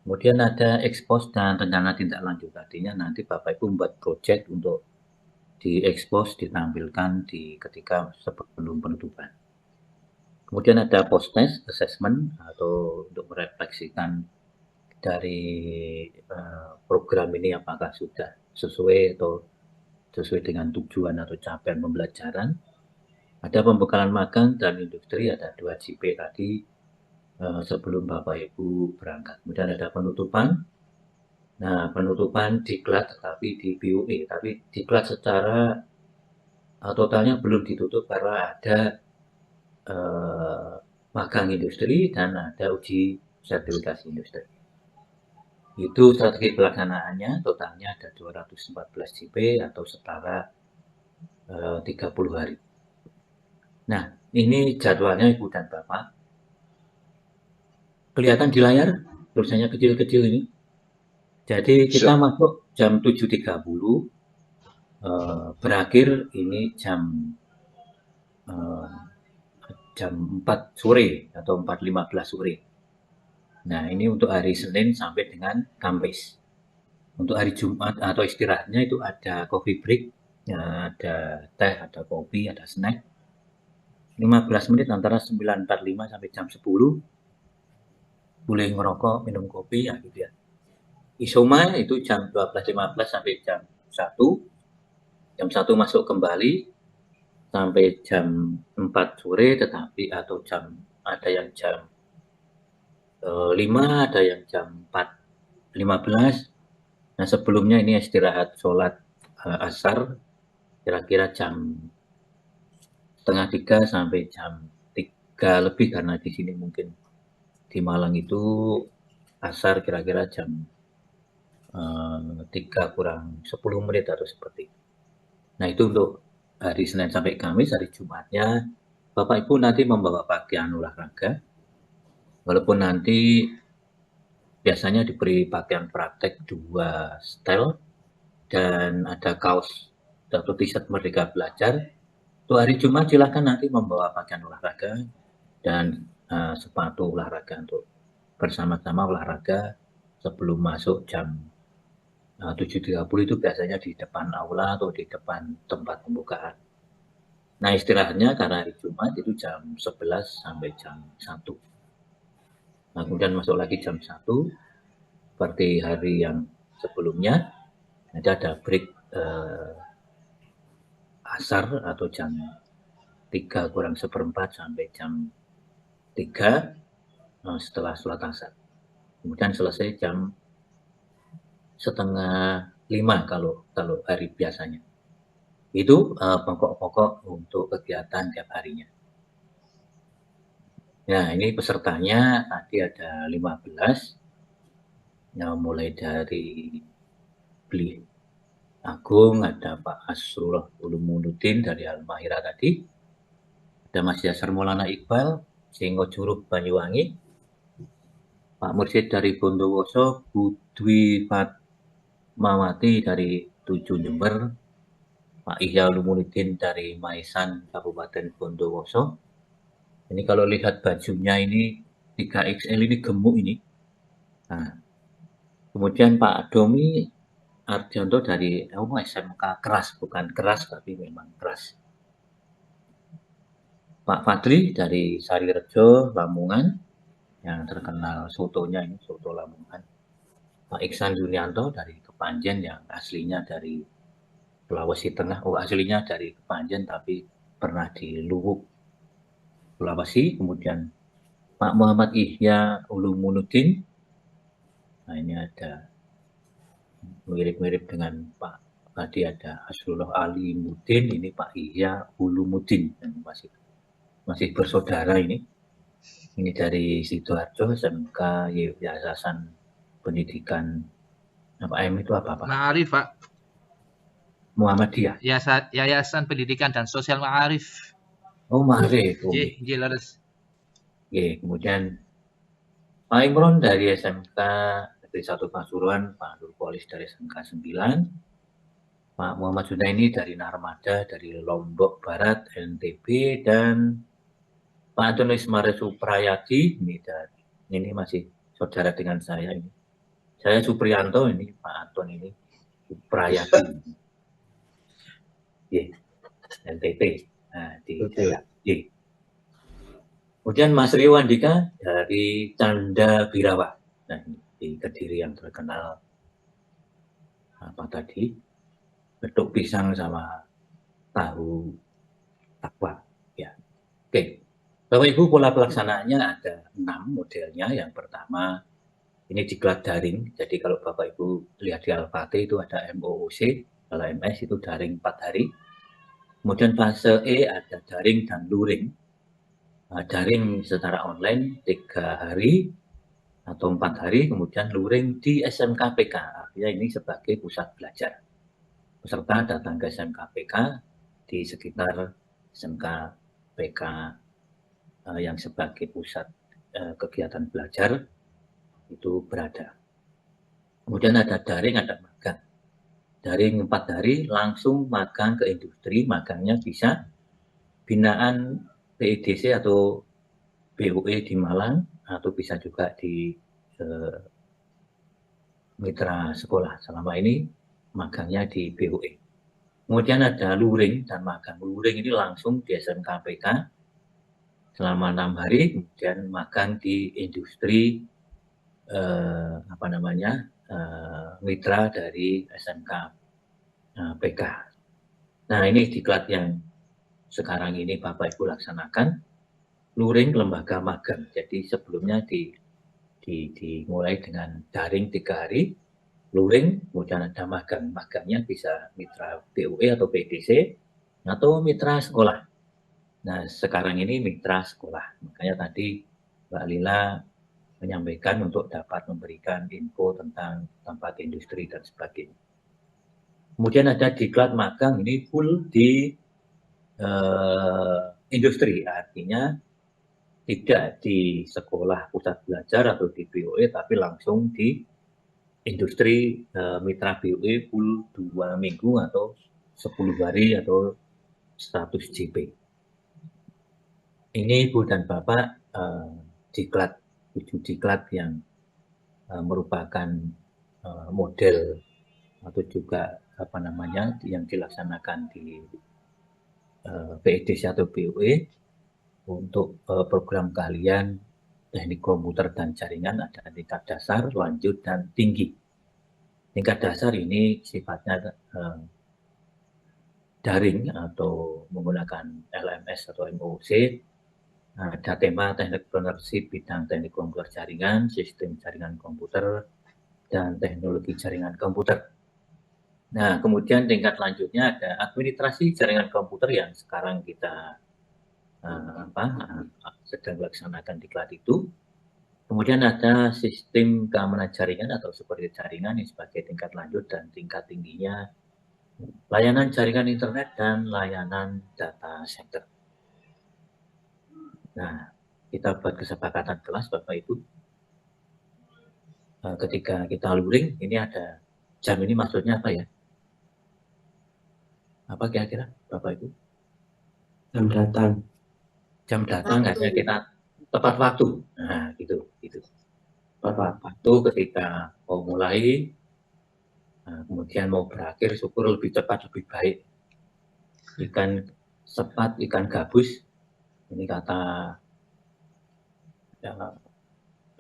Kemudian ada ekspos dan rencana tindak lanjut. Artinya nanti Bapak Ibu membuat proyek untuk diekspos, ditampilkan ketika sebelum penutupan. Kemudian ada post test assessment atau untuk merefleksikan dari program ini apakah sudah sesuai atau sesuai dengan tujuan atau capaian pembelajaran. Ada pembekalan magang dan industri, ada 2 JP tadi sebelum Bapak Ibu berangkat. Kemudian ada penutupan. Nah, penutupan diklat tapi di BUE, tapi diklat secara totalnya belum ditutup karena ada magang industri dan ada uji sertifikasi industri. Itu strategi pelaksanaannya, totalnya ada 214 JP atau setara 30 hari. Nah, ini jadwalnya Ibu dan Bapak. Kelihatan di layar, tulisannya kecil-kecil ini. Jadi kita masuk jam 7.30, berakhir ini jam 4 sore atau 4.15 sore. Nah ini untuk hari Senin sampai dengan Kamis. Untuk hari Jumat atau istirahatnya itu ada coffee break, ada teh, ada kopi, ada snack. 15 menit antara 9.45 sampai jam 10. Boleh ngerokok, minum kopi, ya gitu ya. Isoma itu jam 12.15 sampai jam 1. Jam 1 masuk kembali sampai jam 4 sore, tetapi atau ada yang jam 5, ada yang jam 4.15. Nah sebelumnya ini istirahat sholat asar, kira-kira jam 2:30 sampai jam 3 lebih, karena di sini mungkin di Malang itu asar kira-kira jam 3 kurang 10 menit atau seperti itu. Nah itu untuk hari Senin sampai Kamis. Hari Jumatnya Bapak Ibu nanti membawa pakaian olahraga, walaupun nanti biasanya diberi pakaian praktek 2 style dan ada kaos atau t-shirt Merdeka Belajar. Untuk hari Jumat silakan nanti membawa pakaian olahraga dan sepatu olahraga untuk bersama-sama olahraga sebelum masuk jam 7.30 itu biasanya di depan aula atau di depan tempat pembukaan. Nah, istirahatnya karena hari Jumat itu jam 11 sampai jam 1. Nah, kemudian masuk lagi jam 1, seperti hari yang sebelumnya, nanti ada break asar atau jam 3:04 sampai jam 3 setelah sholat asar. Kemudian selesai jam 4:30 kalau hari biasanya. Itu pokok-pokok untuk kegiatan tiap harinya. Nah, ini pesertanya tadi ada 15, yang mulai dari Beli Agung, ada Pak Asrullah Ulumuddin dari Al-Mahira tadi, ada Mas Yasar Maulana Iqbal, Singgo Juruh Banyuwangi, Pak Mursyid dari Bondowoso, Bu Dwi Fatmawati dari 7 Jember, Pak Ihya Ulumuddin dari Maisan Kabupaten Bondowoso. Ini kalau lihat bajunya ini 3XL ini gemuk ini. Nah, kemudian Pak Domi Arjanto dari SMK Keras, bukan keras tapi memang keras. Pak Fadli dari Sarirejo, Lamongan, yang terkenal sotonya ini, soto Lamongan. Pak Iksan Junianto dari Kepanjen, yang aslinya dari Sulawesi Tengah. Aslinya dari Kepanjen tapi pernah di Luwuk, Sulawesi. Kemudian Pak Muhammad Ihya Ulumuddin. Nah, ini ada mirip-mirip dengan Pak tadi, ada Asrullah Ali Mudin, ini Pak Ihya Ulumuddin, masih bersaudara ini. Ini dari Sidoarjo, SMK Yayasan Pendidikan M itu apa Pak? Ma'arif, Pak. Muhammadiyah. Yayasan Pendidikan dan Sosial Ma'arif. Oh, Ma'arif. Leres. Kemudian Pak Imron dari SMK Negeri 1 Pasuruan, Pak Nurpolis dari SMK 9, Pak Muhammad Junaini dari Narmada dari Lombok Barat, NTB, dan Pak Anton Ismare Suprayadi, ini masih saudara dengan saya ini. Saya Supriyanto, ini Pak Anton ini Suprayadi. NTB. Nah, di Kemudian Mas Rio Andika dari Canda Birawa. Nah, ini di Kediri yang terkenal apa tadi? Beduk pisang sama tahu takwa. Ya. Oke. Bapak Ibu, pola pelaksanaannya ada 6 modelnya. Yang pertama, ini diklat daring. Jadi kalau Bapak Ibu lihat di Al-Fatih itu ada MOOC, kalau MS itu daring 4 hari. Kemudian fase E ada daring dan luring. Daring secara online 3 hari atau 4 hari, kemudian luring di SMK PK. Artinya ini sebagai pusat belajar. Peserta datang ke SMK PK di sekitar SMK PK yang sebagai pusat kegiatan belajar itu berada. Kemudian ada daring, ada magang. Daring 4 hari langsung magang ke industri, magangnya bisa binaan PIDC atau BUE di Malang, atau bisa juga di mitra sekolah. Selama ini magangnya di BUE. Kemudian ada luring dan magang. Luring ini langsung di SMK PK selama 6 hari, kemudian magang di industri mitra dari SMK PK. Nah, ini diklat yang sekarang ini Bapak Ibu laksanakan. Luring lembaga magang. Jadi sebelumnya dimulai dengan daring 3 hari, luring, kemudian ada magang. Magangnya bisa mitra BUE atau PDC atau mitra sekolah. Nah, sekarang ini mitra sekolah. Makanya tadi Mbak Lila menyampaikan untuk dapat memberikan info tentang tempat industri dan sebagainya. Kemudian ada diklat magang, ini full di industri, artinya tidak di sekolah pusat belajar atau di BUE, tapi langsung di industri mitra BUE full 2 minggu atau 10 hari atau 100 JP. Ini Ibu dan Bapak diklat, 7 diklat yang merupakan model atau juga apa namanya yang dilaksanakan di PEDC atau BUE untuk program keahlian teknik komputer dan jaringan ada tingkat dasar, lanjut, dan tinggi. Tingkat dasar ini sifatnya daring atau menggunakan LMS atau MOOC. Ada tema teknik entrepreneurship bidang teknik komputer jaringan, sistem jaringan komputer, dan teknologi jaringan komputer. Nah, kemudian tingkat lanjutnya ada administrasi jaringan komputer yang sekarang kita sedang melaksanakan diklat itu. Kemudian ada sistem keamanan jaringan atau security jaringan yang sebagai tingkat lanjut, dan tingkat tingginya layanan jaringan internet dan layanan data center. Nah, kita buat kesepakatan kelas Bapak Ibu. Ketika kita luring, ini ada jam ini maksudnya apa ya? Apa kira-kira Bapak Ibu? Jam datang. Jam datang hanya kita tepat waktu. Nah, gitu. Tepat waktu ketika mau mulai, kemudian mau berakhir, syukur lebih cepat, lebih baik. Ikan sepat, ikan gabus. Ini kata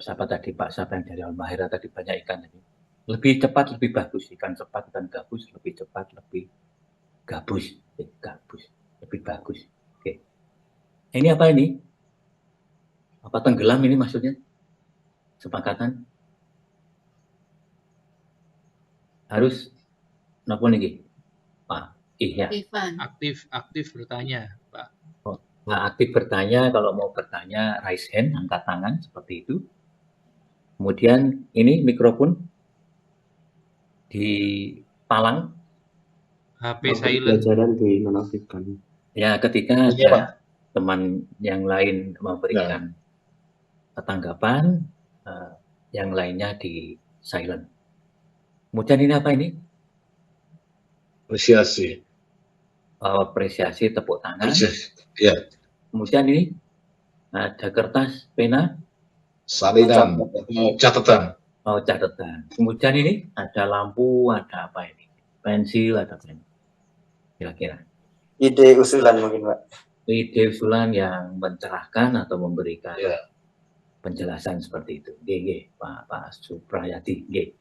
siapa tadi, Pak, siapa yang dari Al-Mahira tadi, banyak ikan ini. Lebih cepat, lebih bagus. Ikan cepat, ikan gabus, lebih cepat, lebih gabus. Lebih bagus. Oke. Ini apa ini? Apa tenggelam ini maksudnya? Sepakatan? Harus napa niki? Pak Ihya. Aktif bertanya, Pak. Nah, aktif bertanya, kalau mau bertanya raise hand, angkat tangan seperti itu. Kemudian ini mikrofon dipalang. HP silent. Pelajaran dinonaktifkan. Ya, ketika ada teman yang lain memberikan tanggapan, yang lainnya di silent. Kemudian ini apa ini? Apresiasi. Apresiasi, tepuk tangan. Ya. Kemudian ini ada kertas, pena, salinan, catatan. Oh, catatan. Kemudian ini ada lampu, ada apa ini? Pensil, ada pen. Kira-kira. Ide usulan mungkin, Pak. Ide usulan yang mencerahkan atau memberikan penjelasan seperti itu. G, Pak Suprayadi. G.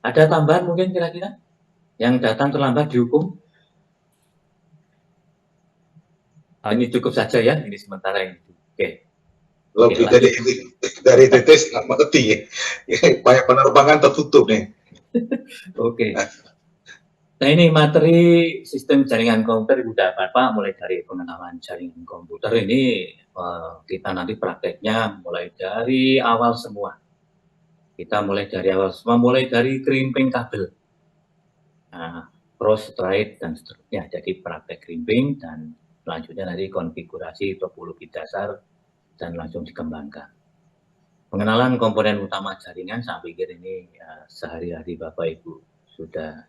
Ada tambahan mungkin kira-kira? Yang datang terlambat dihukum? Ini cukup saja ya, ini sementara ini. Oke. Lebih dari titis nggak mengerti ya. Banyak penerbangan tertutup nih. Oke. Nah, ini materi sistem jaringan komputer sudah Bapak, mulai dari pengenalan jaringan komputer ini kita nanti prakteknya mulai dari awal semua. Kita mulai dari awal semua, mulai dari crimping kabel. Nah, cross, straight, dan seterusnya. Jadi praktek crimping dan selanjutnya nanti konfigurasi topologi dasar dan langsung dikembangkan. Pengenalan komponen utama jaringan, saya pikir ini sehari-hari Bapak Ibu sudah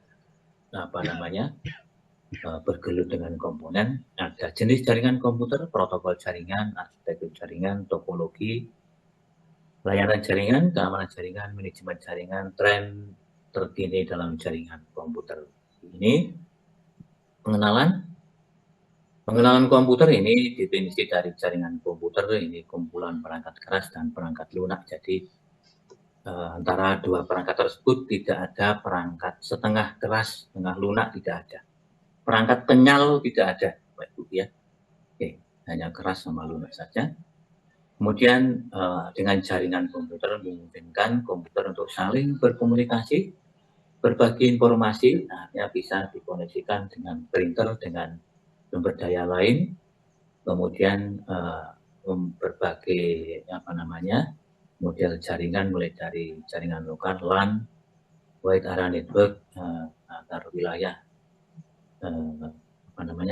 bergelut dengan komponen. Ada jenis jaringan komputer, protokol jaringan, arsitektur jaringan, topologi, layanan jaringan, keamanan jaringan, manajemen jaringan, tren terkini dalam jaringan komputer. Ini pengenalan komputer ini definisi dari jaringan komputer ini kumpulan perangkat keras dan perangkat lunak. Jadi antara dua perangkat tersebut tidak ada perangkat setengah keras, setengah lunak, tidak ada. Perangkat kenyal tidak ada, Bapak Ibu ya. Oke, hanya keras sama lunak saja. Kemudian dengan jaringan komputer memungkinkan komputer untuk saling berkomunikasi, berbagi informasi, artinya bisa dikoneksikan dengan printer, dengan sumber daya lain, kemudian berbagai model jaringan mulai dari jaringan lokal, LAN, wide area network antar wilayah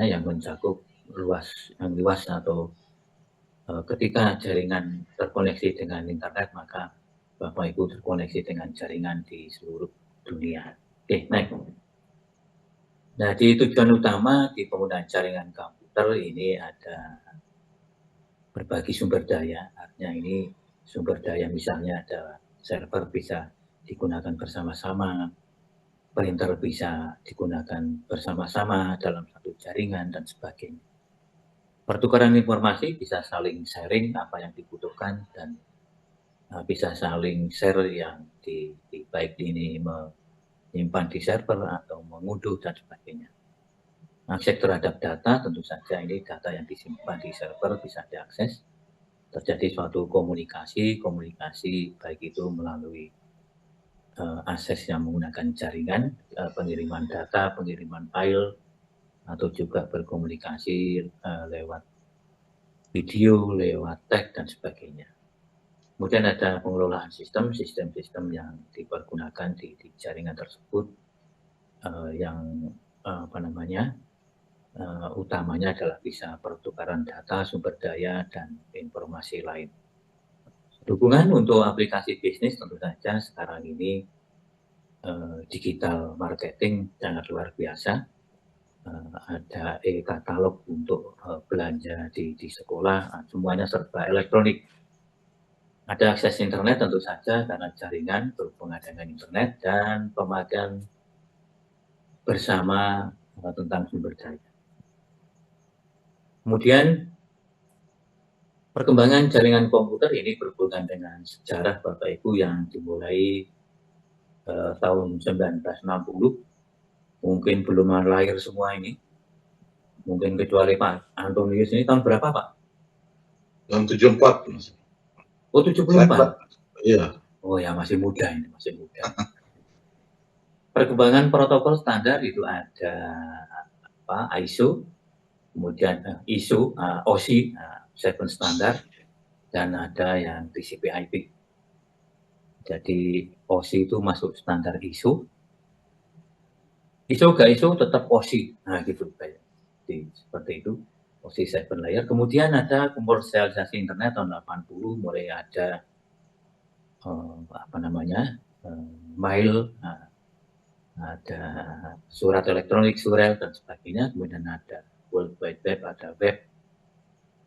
yang mencakup yang luas atau ketika jaringan terkoneksi dengan internet maka Bapak Ibu terkoneksi dengan jaringan di seluruh dunia. Oke, naik. Nah, di tujuan utama di penggunaan jaringan komputer ini ada berbagi sumber daya. Artinya ini sumber daya misalnya ada server bisa digunakan bersama-sama, printer bisa digunakan bersama-sama dalam satu jaringan, dan sebagainya. Pertukaran informasi bisa saling sharing apa yang dibutuhkan, dan bisa saling share yang baik ini menyimpan di server atau mengunduh dan sebagainya. Akses terhadap data, tentu saja ini data yang disimpan di server bisa diakses. Terjadi suatu komunikasi baik itu melalui akses yang menggunakan jaringan, pengiriman data, pengiriman file, atau juga berkomunikasi lewat video, lewat teks, dan sebagainya. Kemudian ada pengelolaan sistem yang dipergunakan di jaringan tersebut, yang utamanya adalah bisa pertukaran data, sumber daya, dan informasi lain. Dukungan untuk aplikasi bisnis tentu saja sekarang ini digital marketing sangat luar biasa. Ada e-katalog untuk belanja di sekolah, semuanya serba elektronik. Ada akses internet tentu saja karena jaringan berhubungan dengan internet, dan pemakaian bersama tentang sumber daya. Kemudian perkembangan jaringan komputer ini berhubungan dengan sejarah Bapak Ibu yang dimulai tahun 1960. Mungkin belum lahir semua ini. Mungkin kecuali Pak Antonius ini tahun berapa Pak? Tahun 74. Oh 74? Iya. Oh ya masih muda ini, masih muda. Perkembangan protokol standar itu ada ISO, kemudian ISO, OSI, 7 standar, dan ada yang TCP/IP. Jadi OSI itu masuk standar ISO. ISO gak ISO tetap OSI. Nah gitu kayak seperti itu. OSI 7 layer. Kemudian ada komersialisasi internet tahun 80, mulai ada mail, ada surat elektronik, surel, dan sebagainya. Kemudian ada World Wide Web, ada web,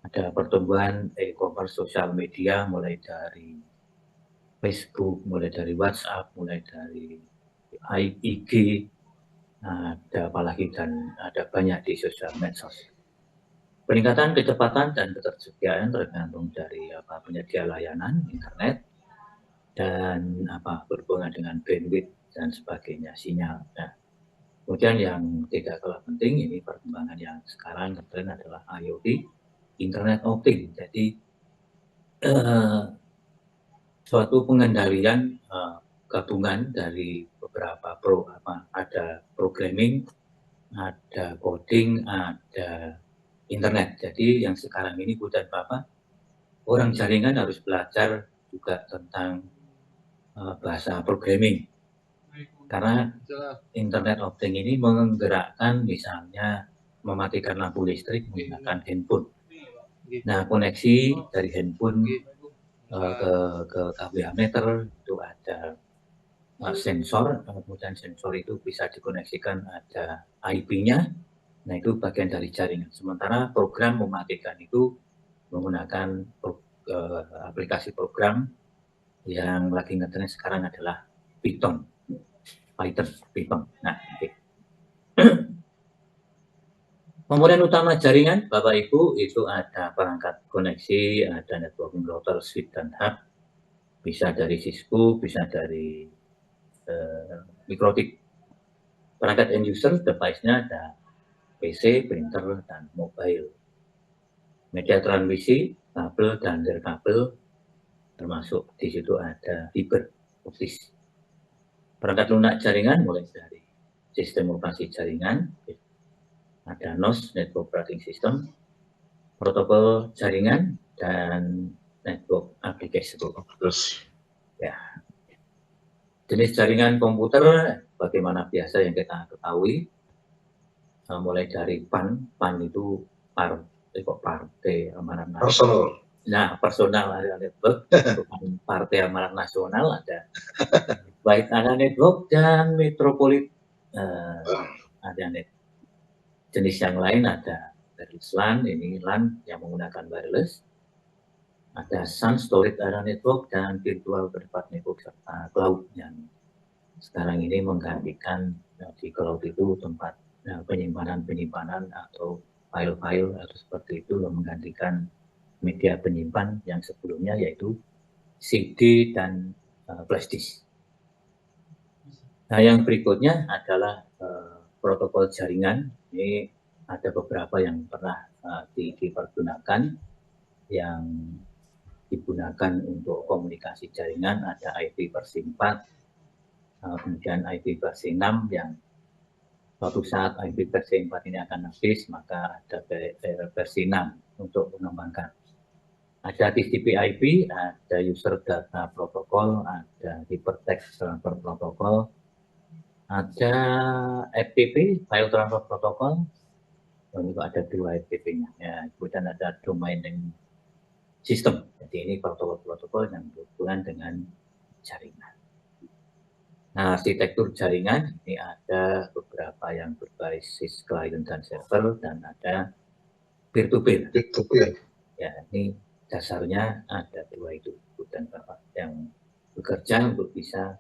ada pertumbuhan e-commerce, sosial media, mulai dari Facebook, mulai dari WhatsApp, mulai dari IG, ada apalagi, dan ada banyak di sosial medsos. Peningkatan kecepatan dan ketersediaan tergantung dari penyedia layanan internet dan berhubungan dengan bandwidth dan sebagainya, sinyal. Nah, kemudian yang tidak kalah penting ini perkembangan yang sekarang tren adalah IoT, Internet of Things. Jadi suatu pengendalian gabungan dari beberapa ada programming, ada coding, ada internet. Jadi yang sekarang ini bukan apa, orang jaringan harus belajar juga tentang bahasa programming. Karena Internet of Things ini menggerakkan, misalnya mematikan lampu listrik menggunakan handphone. Nah, koneksi dari handphone ke KWH meter itu ada sensor, kemudian sensor itu bisa dikoneksikan, ada IP-nya. Nah, itu bagian dari jaringan. Sementara program mematikan itu menggunakan aplikasi program yang lagi ngetren sekarang adalah Python. Nah, okay. Komponen utama jaringan, Bapak Ibu, itu ada perangkat koneksi, ada networking router, switch, dan hub. Bisa dari Cisco, bisa dari Mikrotik. Perangkat end user, device-nya ada PC, printer, dan mobile. Media transmisi, kabel, dan nirkabel, termasuk di situ ada fiber optis. Perangkat lunak jaringan mulai dari sistem operasi jaringan, ada NOS, Network Operating System, protokol jaringan, dan network application. Ya. Jenis jaringan komputer, bagaimana biasa yang kita ketahui, mulai dari PAN itu partai amanat nasional. Nah, personal area network, partai amanat nasional ada White Area Network dan Metropolit Area Network. Jenis yang lain ada wireless LAN, ini LAN yang menggunakan wireless. Ada Sun Storage Area Network dan Virtual Private Network serta Cloud yang sekarang ini menggantikan di cloud itu tempat penyimpanan atau file-file atau seperti itu, menggantikan media penyimpan yang sebelumnya yaitu CD dan flash disk. Nah, yang berikutnya adalah protokol jaringan. Ini ada beberapa yang pernah dipergunakan, yang digunakan untuk komunikasi jaringan. Ada IP versi 4, kemudian IP versi 6 yang suatu saat IP versi 4 ini akan habis, maka ada versi 6 untuk mengembangkan. Ada TCP/IP, ada User Data Protocol, ada Hypertext Transfer Protocol, ada FTP, File Transfer Protocol, dan juga ada 2 FTP-nya. Ya, kemudian ada Domain Name System. Jadi ini protokol-protokol yang berhubungan dengan jaringan. Nah, arsitektur jaringan ini ada beberapa yang berbasis client dan server, dan ada peer-to-peer. Ya, ini dasarnya ada 2 itu, dan Bapak yang bekerja untuk bisa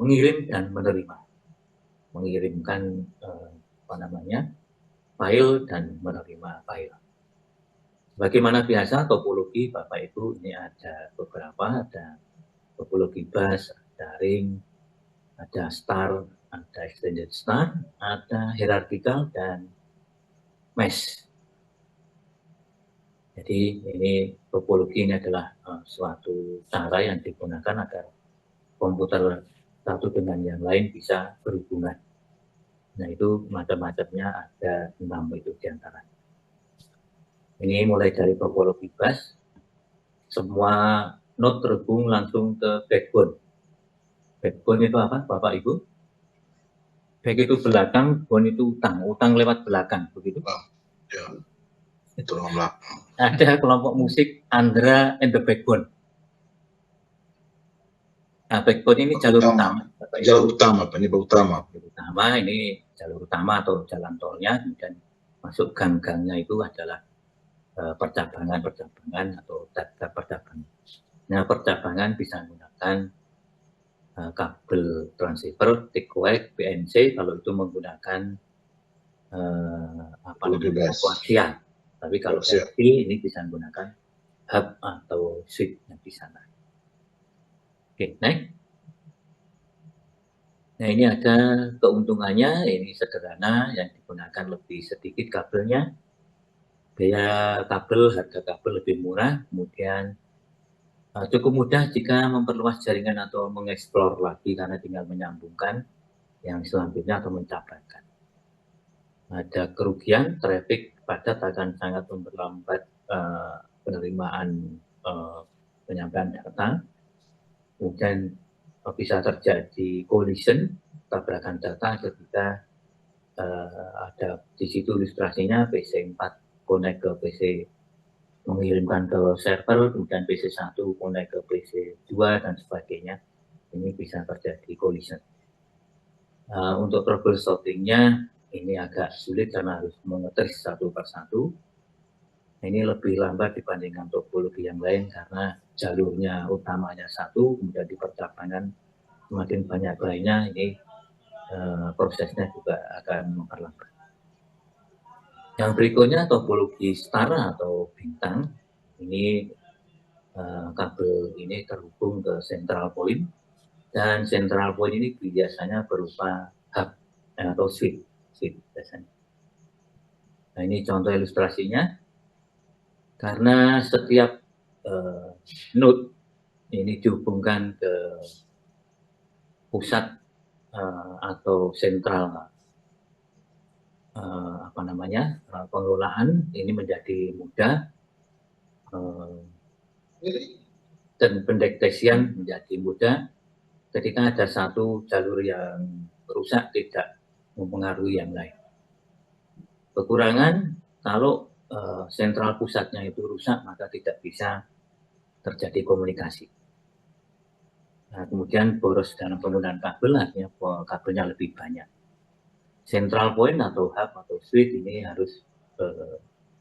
mengirim dan menerima, mengirimkan file dan menerima file. Bagaimana biasa topologi Bapak Ibu ini ada beberapa, ada topologi bus, ada ring, ada star, ada extended star, ada hierarchical dan mesh. Jadi ini topologi ini adalah suatu cara yang digunakan agar komputer satu dengan yang lain bisa berhubungan. Nah, itu macam-macamnya, ada 6 itu diantaranya. Ini mulai dari topologi bus, semua node terhubung langsung ke backbone. Backbone itu apa, Bapak Ibu? Back itu belakang, bone itu utang lewat belakang, begitu? Ya, itu belakang. Ada kelompok musik Andra and the Backbone. Nah, backbone ini jalur utama. Jalur utama, penyebab utama. Ini jalur utama atau jalan tolnya, kemudian masuk gang-gangnya itu adalah percabangan atau daftar percabangan. Nah, percabangan bisa menggunakan kabel transceiver, TIG-coax, PNC kalau itu menggunakan koaksial. Tapi kalau RT ini bisa menggunakan hub atau switch yang di sana. Oke, next. Nah, ini ada keuntungannya, ini sederhana, yang digunakan lebih sedikit kabelnya. Biaya kabel, harga kabel lebih murah, kemudian cukup mudah jika memperluas jaringan atau mengeksplor lagi karena tinggal menyambungkan yang selanjutnya atau mencabarkan. Ada kerugian, traffic padat akan sangat memperlambat penerimaan penyampaian data. Kemudian bisa terjadi collision, tabrakan data ketika ada di situ ilustrasinya PC4 connect ke PC, mengirimkan ke server, kemudian PC1 connect ke PC2 dan sebagainya. Ini bisa terjadi collision. Untuk troubleshooting-nya ini agak sulit karena harus mengetris satu persatu. Ini lebih lambat dibandingkan topologi yang lain karena jalurnya utamanya satu, kemudian di percabangan semakin banyak lainnya, ini prosesnya juga akan memperlambat. Yang berikutnya topologi star atau bintang. Ini kabel ini terhubung ke central point, dan central point ini biasanya berupa hub atau switch biasanya. Nah, ini contoh ilustrasinya. Karena setiap node ini dihubungkan ke pusat atau sentral pengelolaan, ini menjadi mudah, dan pendeteksian menjadi mudah. Ketika ada satu jalur yang rusak tidak mempengaruhi yang lain. Kekurangan, kalau sentral pusatnya itu rusak, maka tidak bisa terjadi komunikasi. Nah, kemudian boros dalam penggunaan kabel, artinya kabelnya lebih banyak. Central point atau hub atau switch ini harus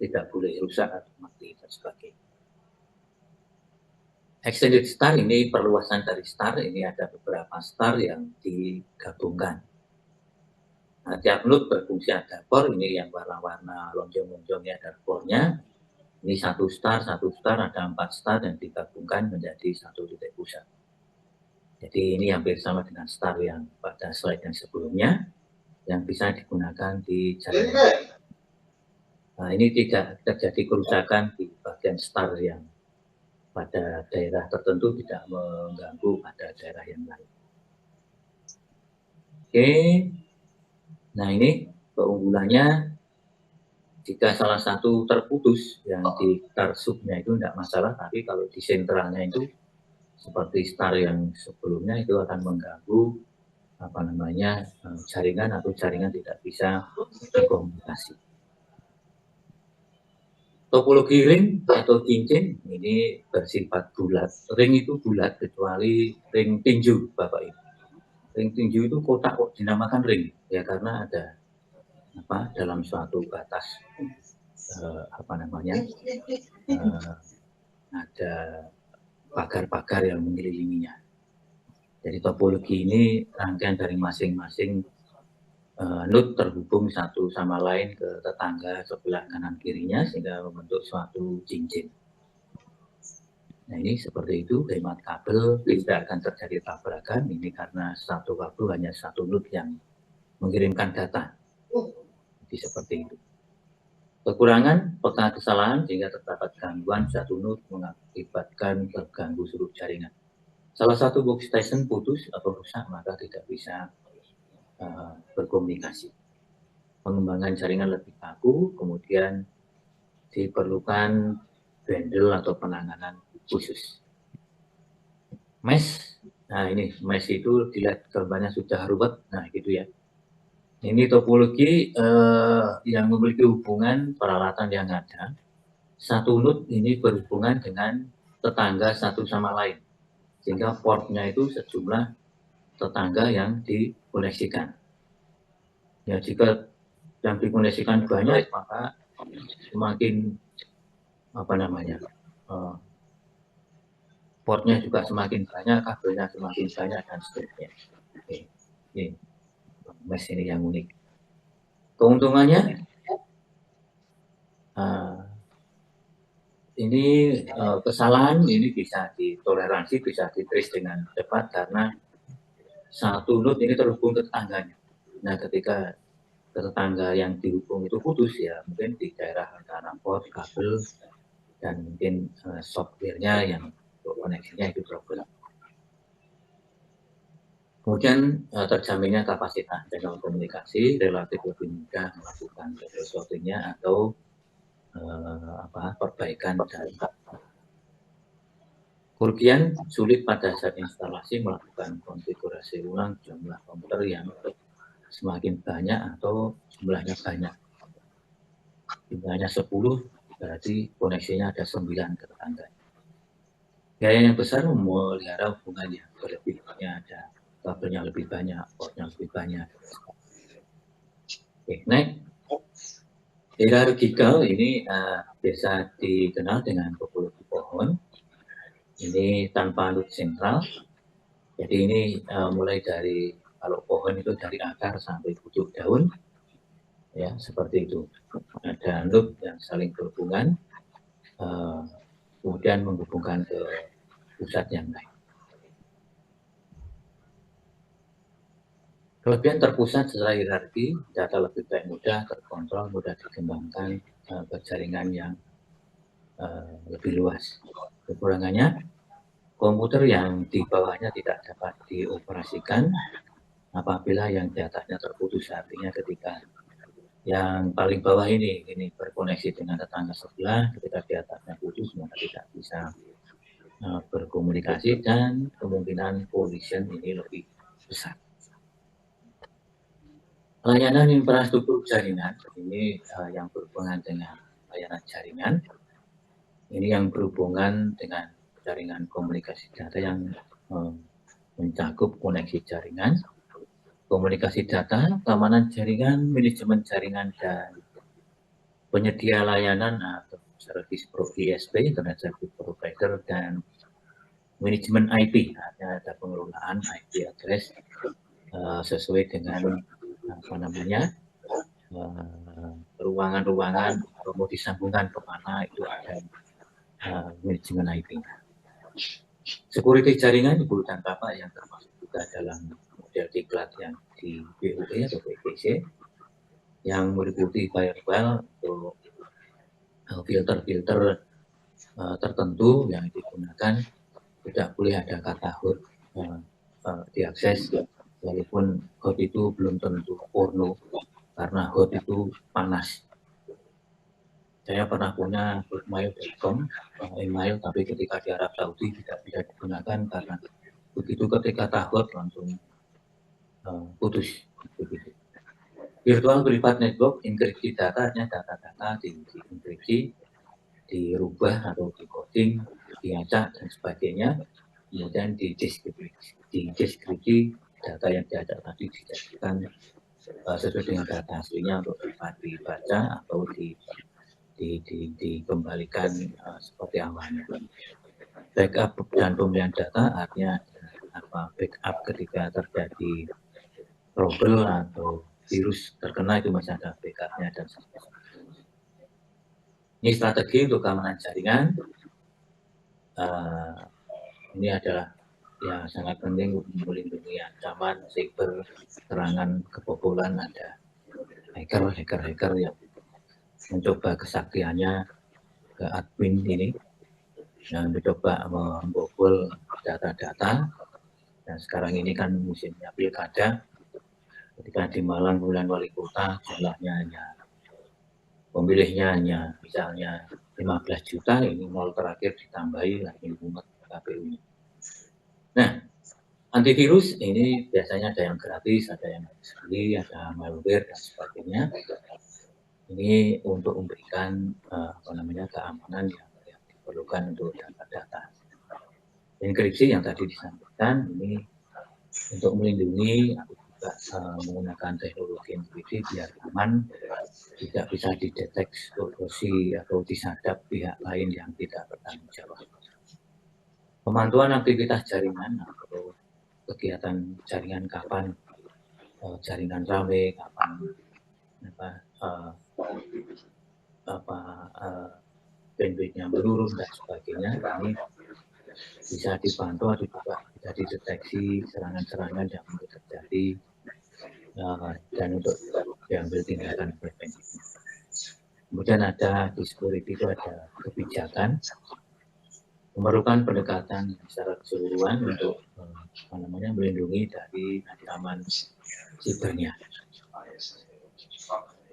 tidak boleh rusak atau mati dan sebagainya. Extended star ini perluasan dari star, ini ada beberapa star yang digabungkan. Nah, tiap node berfungsi ada core, ini yang warna-warna lonjong-lonjongnya ada core-nya. Ini satu star, ada 4 star yang digabungkan menjadi satu titik pusat. Jadi ini hampir sama dengan star yang pada slide yang sebelumnya, yang bisa digunakan di jaringan. Nah, ini tidak terjadi kerusakan di bagian star yang pada daerah tertentu tidak mengganggu pada daerah yang lain. Oke, nah ini keunggulannya, jika salah satu terputus yang di star subnya itu tidak masalah, tapi kalau di sentralnya itu seperti star yang sebelumnya itu akan mengganggu jaringan atau jaringan tidak bisa berkomunikasi. Topologi ring atau cincin ini bersifat bulat. Ring itu bulat kecuali ring tinju, Bapak Ibu. Ring tinju itu kotak kok dinamakan ring, ya karena ada dalam suatu batas ada pagar-pagar yang mengelilinginya. Jadi topologi ini rangkaian dari masing-masing node terhubung satu sama lain ke tetangga sebelah kanan kirinya sehingga membentuk suatu cincin. Nah ini seperti itu, hemat kabel tidak akan terjadi tabrakan. Ini karena satu kabel hanya satu node yang mengirimkan data. Jadi seperti itu. Kekurangan peka kesalahan sehingga terdapat gangguan satu node mengakibatkan terganggu seluruh jaringan. Salah satu workstation putus atau rusak maka tidak bisa berkomunikasi. Pengembangan jaringan lebih baku, kemudian diperlukan bundle atau penanganan khusus. Mesh, nah ini mesh itu dilihat gambarnya sudah ruwet, nah gitu ya. Ini topologi yang memiliki hubungan peralatan yang ada. Satu node ini berhubungan dengan tetangga satu sama lain, sehingga portnya itu sejumlah tetangga yang dikoneksikan. Ya, jika yang dikoneksikan banyak, maka semakin portnya juga semakin banyak, kabelnya semakin banyak dan seterusnya. Oke. Ini mesh ini yang unik. Keuntungannya, ini kesalahan ini bisa ditoleransi, bisa ditrace dengan cepat karena satu node ini terhubung ke tetangganya. Nah, ketika tetangga yang dihubung itu putus, ya mungkin di daerah antara port, kabel, dan mungkin software-nya yang koneksinya itu problem. Kemudian terjaminnya kapasitas channel komunikasi relatif lebih mudah melakukan troubleshooting-nya atau perbaikan data. Kerugian sulit pada saat instalasi melakukan konfigurasi ulang jumlah komputer yang semakin banyak atau jumlahnya banyak. Jumlahnya 10 berarti koneksinya ada 9 ke tetangga. Gaya yang besar memelihara hubungan yang berlebihnya, ada kabelnya lebih banyak, portnya lebih banyak. Oke, next. Hierarchical ini biasa dikenal dengan topologi pohon. Ini tanpa node sentral. Jadi ini mulai dari, kalau pohon itu dari akar sampai pucuk daun, ya seperti itu. Ada node yang saling berhubungan, kemudian menghubungkan ke pusat yang lain. Kelebihan terpusat secara hierarki, data lebih baik mudah terkontrol, mudah dikembangkan ke jaringan yang lebih luas. Kekurangannya, komputer yang di bawahnya tidak dapat dioperasikan apabila yang di atasnya terputus. Artinya ketika yang paling bawah ini berkoneksi dengan tetangga sebelah, ketika di atasnya putus maka tidak bisa berkomunikasi dan kemungkinan collision ini lebih besar. Layanan infrastruktur jaringan ini yang berhubungan dengan layanan jaringan, ini yang berhubungan dengan jaringan komunikasi data yang mencakup koneksi jaringan, komunikasi data, keamanan jaringan, manajemen jaringan, dan penyedia layanan atau service ISP, Internet Service Provider, dan manajemen IP, artinya ada pengelolaan IP address sesuai dengan apa namanya ruangan-ruangan atau mau disambungkan kemana itu ada manajemen IP. Security jaringan Ibu dan Bapak yang termasuk juga dalam model diklat yang di BUE atau BPC yang meliputi firewall untuk filter-filter tertentu yang digunakan, tidak boleh ada kata hot diakses, walaupun hot itu belum tentu porno karena hot itu panas. Saya pernah punya hotmail.com email, tapi ketika di Arab Saudi tidak bisa digunakan karena begitu ketika tahot langsung putus. Begitu. Virtual Private Network, enkripsi datanya, data-data dienkripsi, dirubah atau di-coding, diacak dan sebagainya, kemudian dideskripsi data yang diacak tadi dijadikan sesuai dengan data aslinya untuk dapat dibaca atau dikembalikan seperti awalnya. Backup dan pemilihan data artinya backup ketika terjadi trouble atau virus terkena itu masih ada backupnya dan sebagainya. Ini strategi untuk keamanan jaringan. Ini adalah yang sangat penting untuk melindungi ancaman cyber, serangan kebobolan, ada hacker yang mencoba kesaktiannya ke admin ini yang mencoba membobol data-data. Dan sekarang ini kan musimnya pilkada, ketika di Malang bulan wali kota pemilihnya hanya misalnya 15 juta, ini nol terakhir ditambahi lagi umat KPU. Nah, antivirus ini biasanya ada yang gratis, ada yang harus beli, ada malware dan sebagainya. Ini untuk memberikan keamanan yang diperlukan untuk data-data. Enkripsi yang tadi disampaikan ini untuk melindungi atau juga menggunakan teknologi enkripsi biar aman, tidak bisa dideteksi korupsi atau disadap pihak lain yang tidak bertanggung jawab. Pemantauan aktivitas jaringan atau kegiatan jaringan, kapan jaringan ramai, kapan bandwidth-nya menurun dan sebagainya, ini bisa dipantau atau juga bisa dideteksi serangan-serangan yang mungkin terjadi dan untuk diambil tindakan preventif. Kemudian ada di security itu ada kebijakan, memerlukan pendekatan secara keseluruhan untuk melindungi dari ancaman sibernya.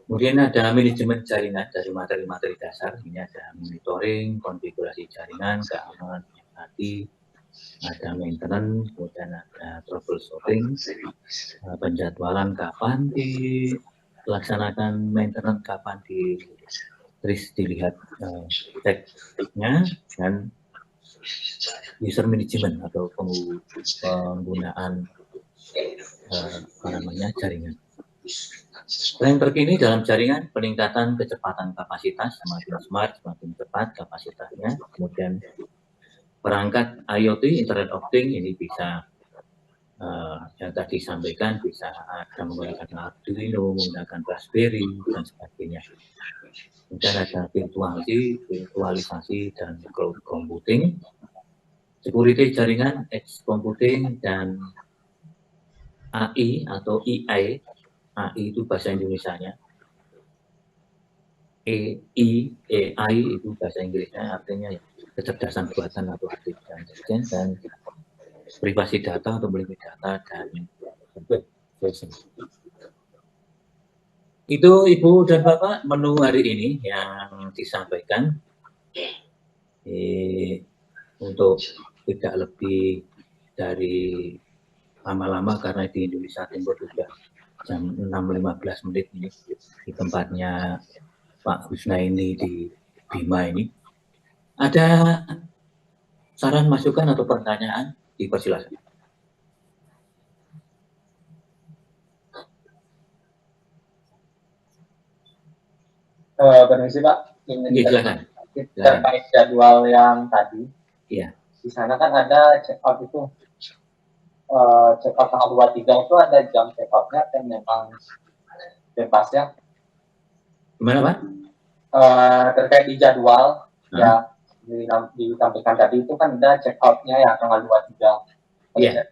Kemudian ada manajemen jaringan dari materi-materi dasar. Ini ada monitoring, konfigurasi jaringan, keamanan tadi, ada maintenance, kemudian ada troubleshooting, penjadwalan kapan dilaksanakan maintenance, kapan dilihat ceknya, dan user management atau penggunaan jaringan. Tren terkini dalam jaringan, peningkatan kecepatan kapasitas, semakin smart, semakin cepat kapasitasnya. Kemudian perangkat IoT, Internet of Things, ini bisa yang tadi disampaikan, bisa ada menggunakan Arduino, menggunakan Raspberry, dan sebagainya. Kemudian ada virtualisasi dan cloud computing, security jaringan, edge computing, dan AI atau AI. AI itu bahasa Indonesianya. AI itu bahasa Inggrisnya, artinya kecerdasan buatan atau artificial intelligence, dan privasi data atau melindungi data dan itu Ibu dan Bapak menu hari ini yang disampaikan. Untuk tidak lebih dari lama-lama karena di Indonesia Timur juga jam 6.15 ini di tempatnya Pak Husnaini di Bima ini. Ada saran, masukan atau pertanyaan? Dipersilakan. Permisi Pak, ini terkait jadwal yang tadi. Iya. di sana kan ada check out itu, check out tanggal 23 itu ada jam check outnya dan memang bebas ya. Gimana Pak? Terkait di jadwal ya ditampilkan tadi itu kan ada check outnya ya tanggal 23. Iya.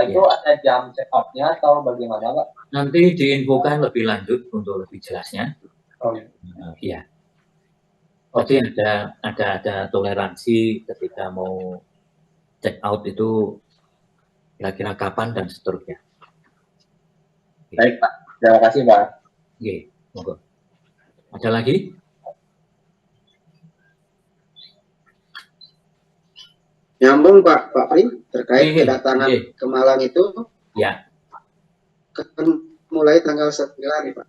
Itu ada jam check outnya atau bagaimana Pak? Nanti diinfokan lebih lanjut untuk lebih jelasnya. Iya. Jadi ada toleransi ketika mau check out itu kira-kira kapan dan seterusnya. Baik Pak, terima kasih Pak. Oke, monggo. Ada lagi? Nyambung Pak Pri terkait kedatangan ke Malang itu. Ya. Mulai tanggal 9 nih Pak.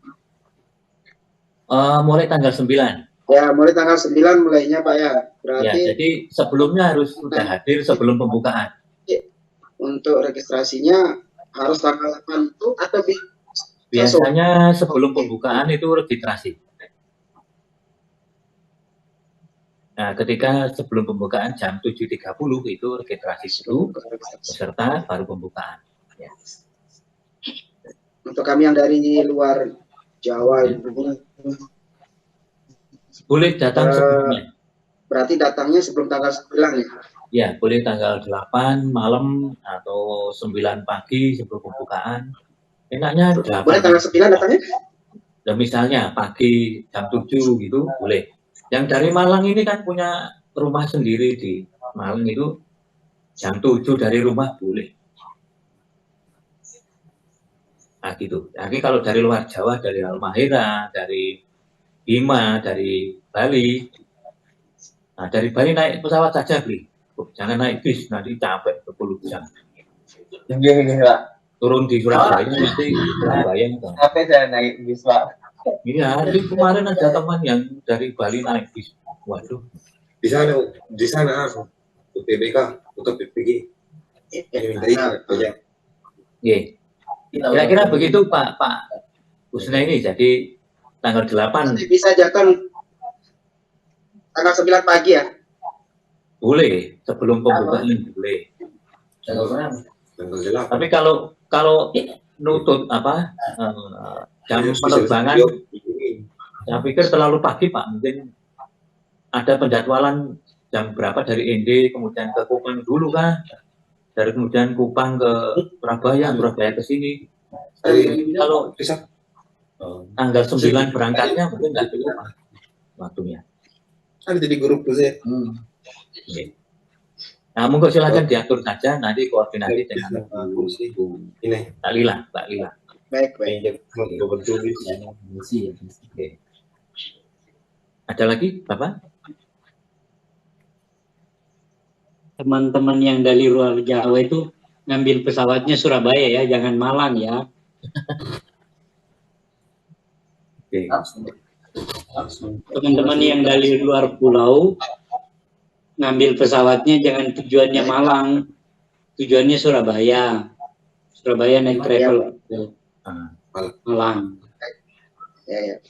Mulai tanggal 9. Ya, mulai tanggal 9 mulainya Pak ya. Berarti ya, jadi sebelumnya harus sudah hadir sebelum pembukaan. Untuk registrasinya harus tanggal 8 itu atau biasanya sebelum pembukaan itu registrasi. Nah, ketika sebelum pembukaan jam 7.30 itu registrasi dulu, peserta baru pembukaan. Ya. Untuk kami yang dari luar Jawa, boleh datang sebelumnya. Berarti datangnya sebelum tanggal 9 ya? Ya, boleh tanggal 8 malam atau 9 pagi sebelum pembukaan. Enaknya 8. Boleh tanggal 9 datangnya? Dan misalnya pagi jam 7 gitu, boleh. Yang dari Malang ini kan punya rumah sendiri di Malang itu, jam 7 dari rumah boleh. Nah gitu. Jadi kalau dari luar Jawa, dari Halmahera, dari Bima, dari Bali. Nah dari Bali naik pesawat saja beli. Jangan naik bis, nanti capek 10 jam. Pak. Turun di Surabaya nanti Surabaya. Capek saya naik bis Pak. Iya, jadi kemarin ada teman yang dari Bali naik bis. Waduh. Di sana UTBK, untuk BPG. Iya. Kira-kira begitu Pak Husna ini. Jadi tanggal 8. Bisa jatuh tanggal 9 pagi ya? Boleh, sebelum pembukaan boleh. Tapi kalau nutut jam penerbangan, saya pikir terlalu pagi Pak. Mungkin ada penjadwalan jam berapa dari ND kemudian ke Kupang dulu kan, dari kemudian Kupang ke Surabaya, Surabaya ke sini. Kalau tanggal 9 berangkatnya mungkin nggak cukup waktunya. Ada jadi grup tuh saya. Nah, monggo silakan diatur saja, nanti koordinasi dengan Mbak Lila. Baik. Ada lagi, Bapak? Teman-teman yang dari luar Jawa itu ngambil pesawatnya Surabaya ya, jangan Malang ya. Teman-teman yang dari luar pulau ngambil pesawatnya jangan tujuannya Malang, tujuannya Surabaya. Surabaya naik travel. Malang. Ya.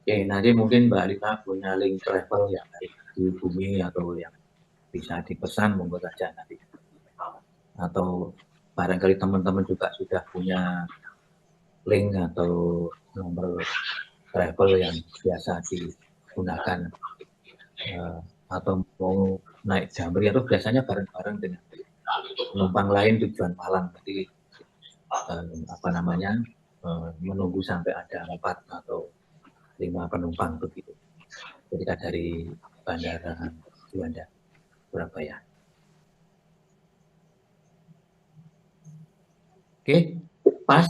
Oke, nanti mungkin Mbak Lina punya link travel yang dihubungi atau yang bisa dipesan monggo saja nanti. Atau barangkali teman-teman juga sudah punya link atau nomor travel yang biasa digunakan atau mau naik Jamri atau biasanya bareng-bareng dengan penumpang lain tujuan Malang. Jadi menunggu sampai ada 4 atau 5 penumpang begitu ketika dari Bandara Juanda Surabaya. Oke, pas.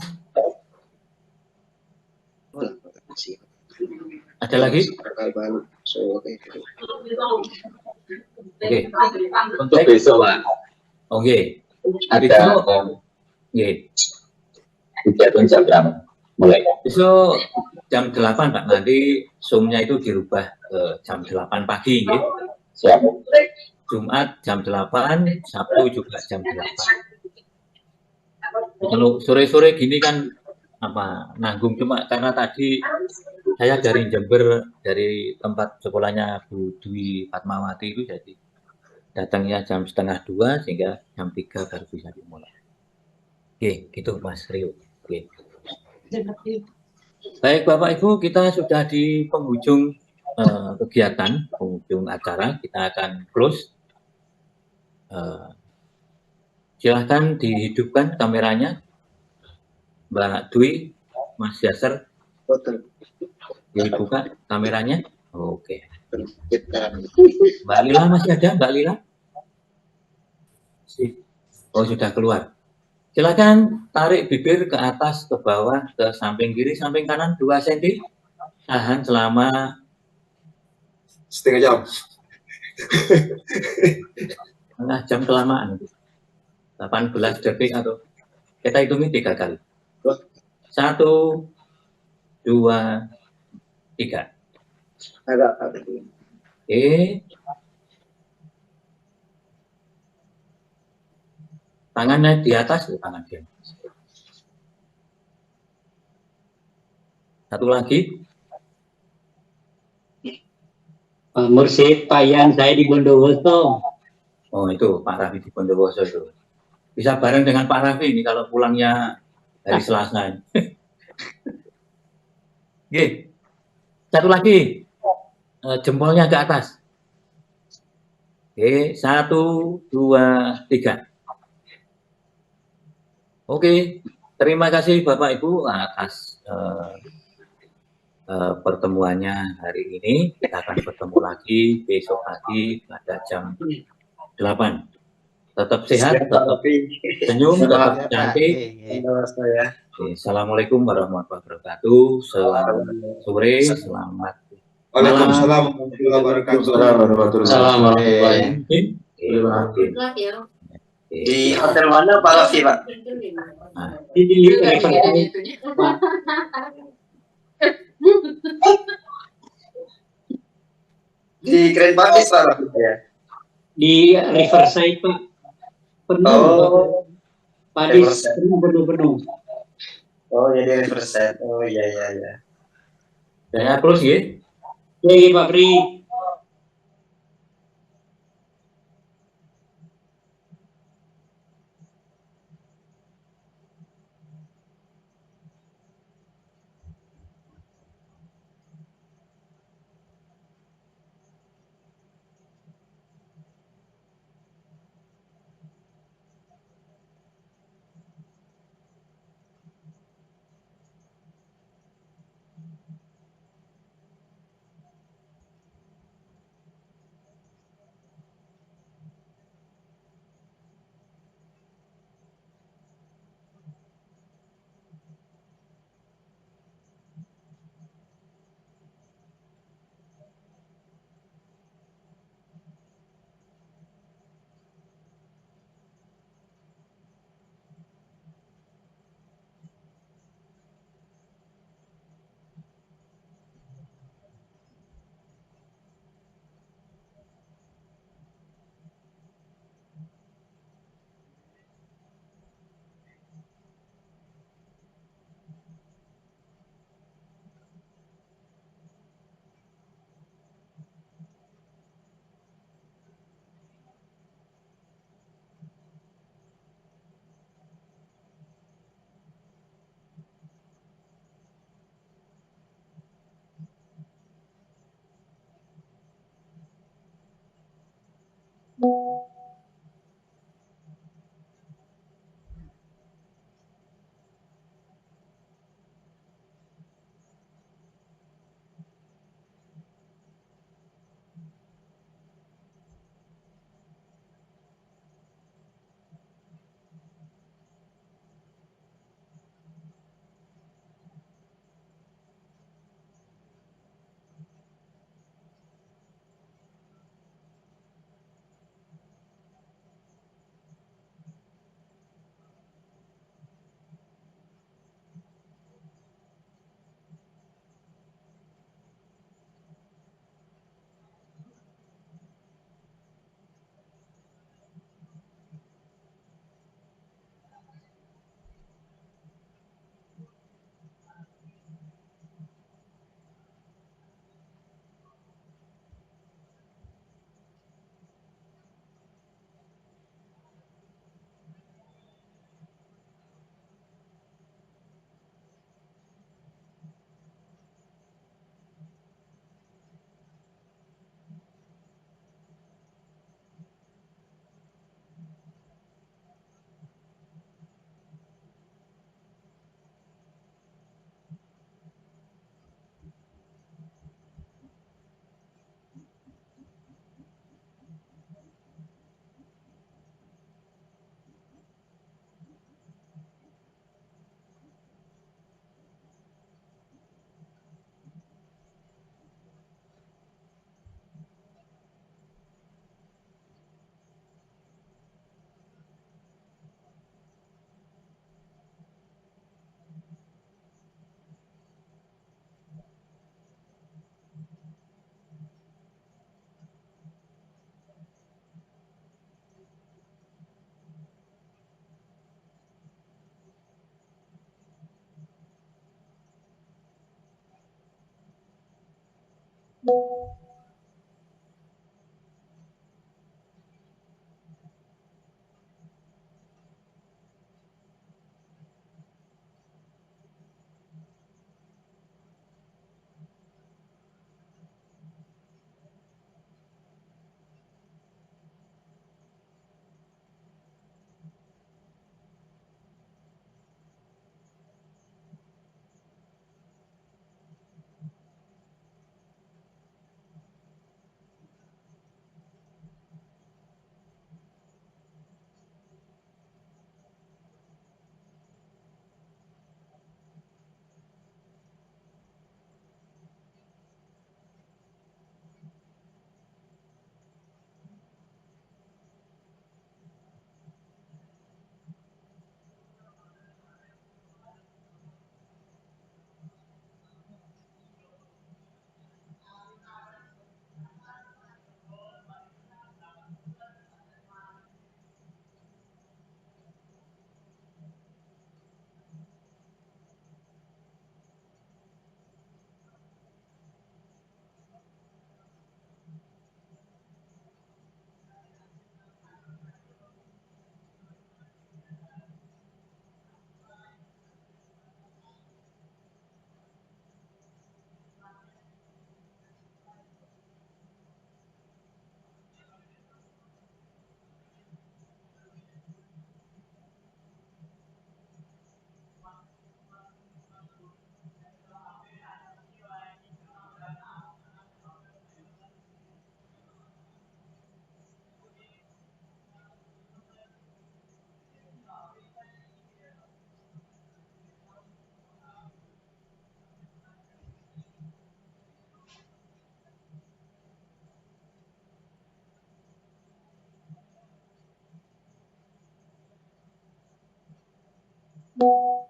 Ada lagi? Oke. Untuk besok Pak. Oke. Ada. Oke. Jam berapa? Mulai. Besok jam 8 Pak, nanti Zoom-nya itu dirubah ke jam 8 pagi gitu. Siap. Jumat jam 8, Sabtu juga jam 8. Kalau sore-sore gini kan nanggung, cuma karena tadi saya dari Jember, dari tempat sekolahnya Bu Dwi Fatmawati itu, jadi datangnya jam 1:30 sehingga jam 3 baru bisa dimulai. Oke, gitu Mas Rio. Oke. Baik Bapak Ibu, kita sudah di penghujung kegiatan, penghujung acara, kita akan close. Silahkan dihidupkan kameranya, Mbak Dwi, Mas Yasser, dibuka kameranya. Oke. Mbak Lila masih ada, Mbak Lila? Oh, sudah keluar. Silakan tarik bibir ke atas, ke bawah, ke samping kiri, samping kanan 2 cm. Tahan selama setengah jam. setengah jam kelamaan. 18 detik atau kita hitungi 3 kali. 1, 2, 3. Oke. Tangannya di atas, tangan di atas. Satu lagi. Pak Mursyid, Pak Yan, saya di Bondowoso. Oh, itu Pak Raffi di Bondowoso itu. Bisa bareng dengan Pak Raffi ini kalau pulangnya hari Selasa. Oke. Satu lagi. Jempolnya ke atas. Oke, 1, 2, 3. Oke, terima kasih Bapak Ibu atas pertemuannya hari ini. Kita akan bertemu lagi besok pagi pada jam 8. Tetap sehat, tetap senyum, tetap cantik. Assalamualaikum warahmatullahi wabarakatuh. Selamat sore, selamat Waalaikumsalam warahmatullahi wabarakatuh. Di hotel mana Pak Raffi, Pak? Di Grand Paris, Pak Raffi ya? Di Riverside, Pak. Penuh. Paris penuh. Oh, jadi Riverside. Oh, iya. Saya close ya. Oke, Pak Pri. Thank you.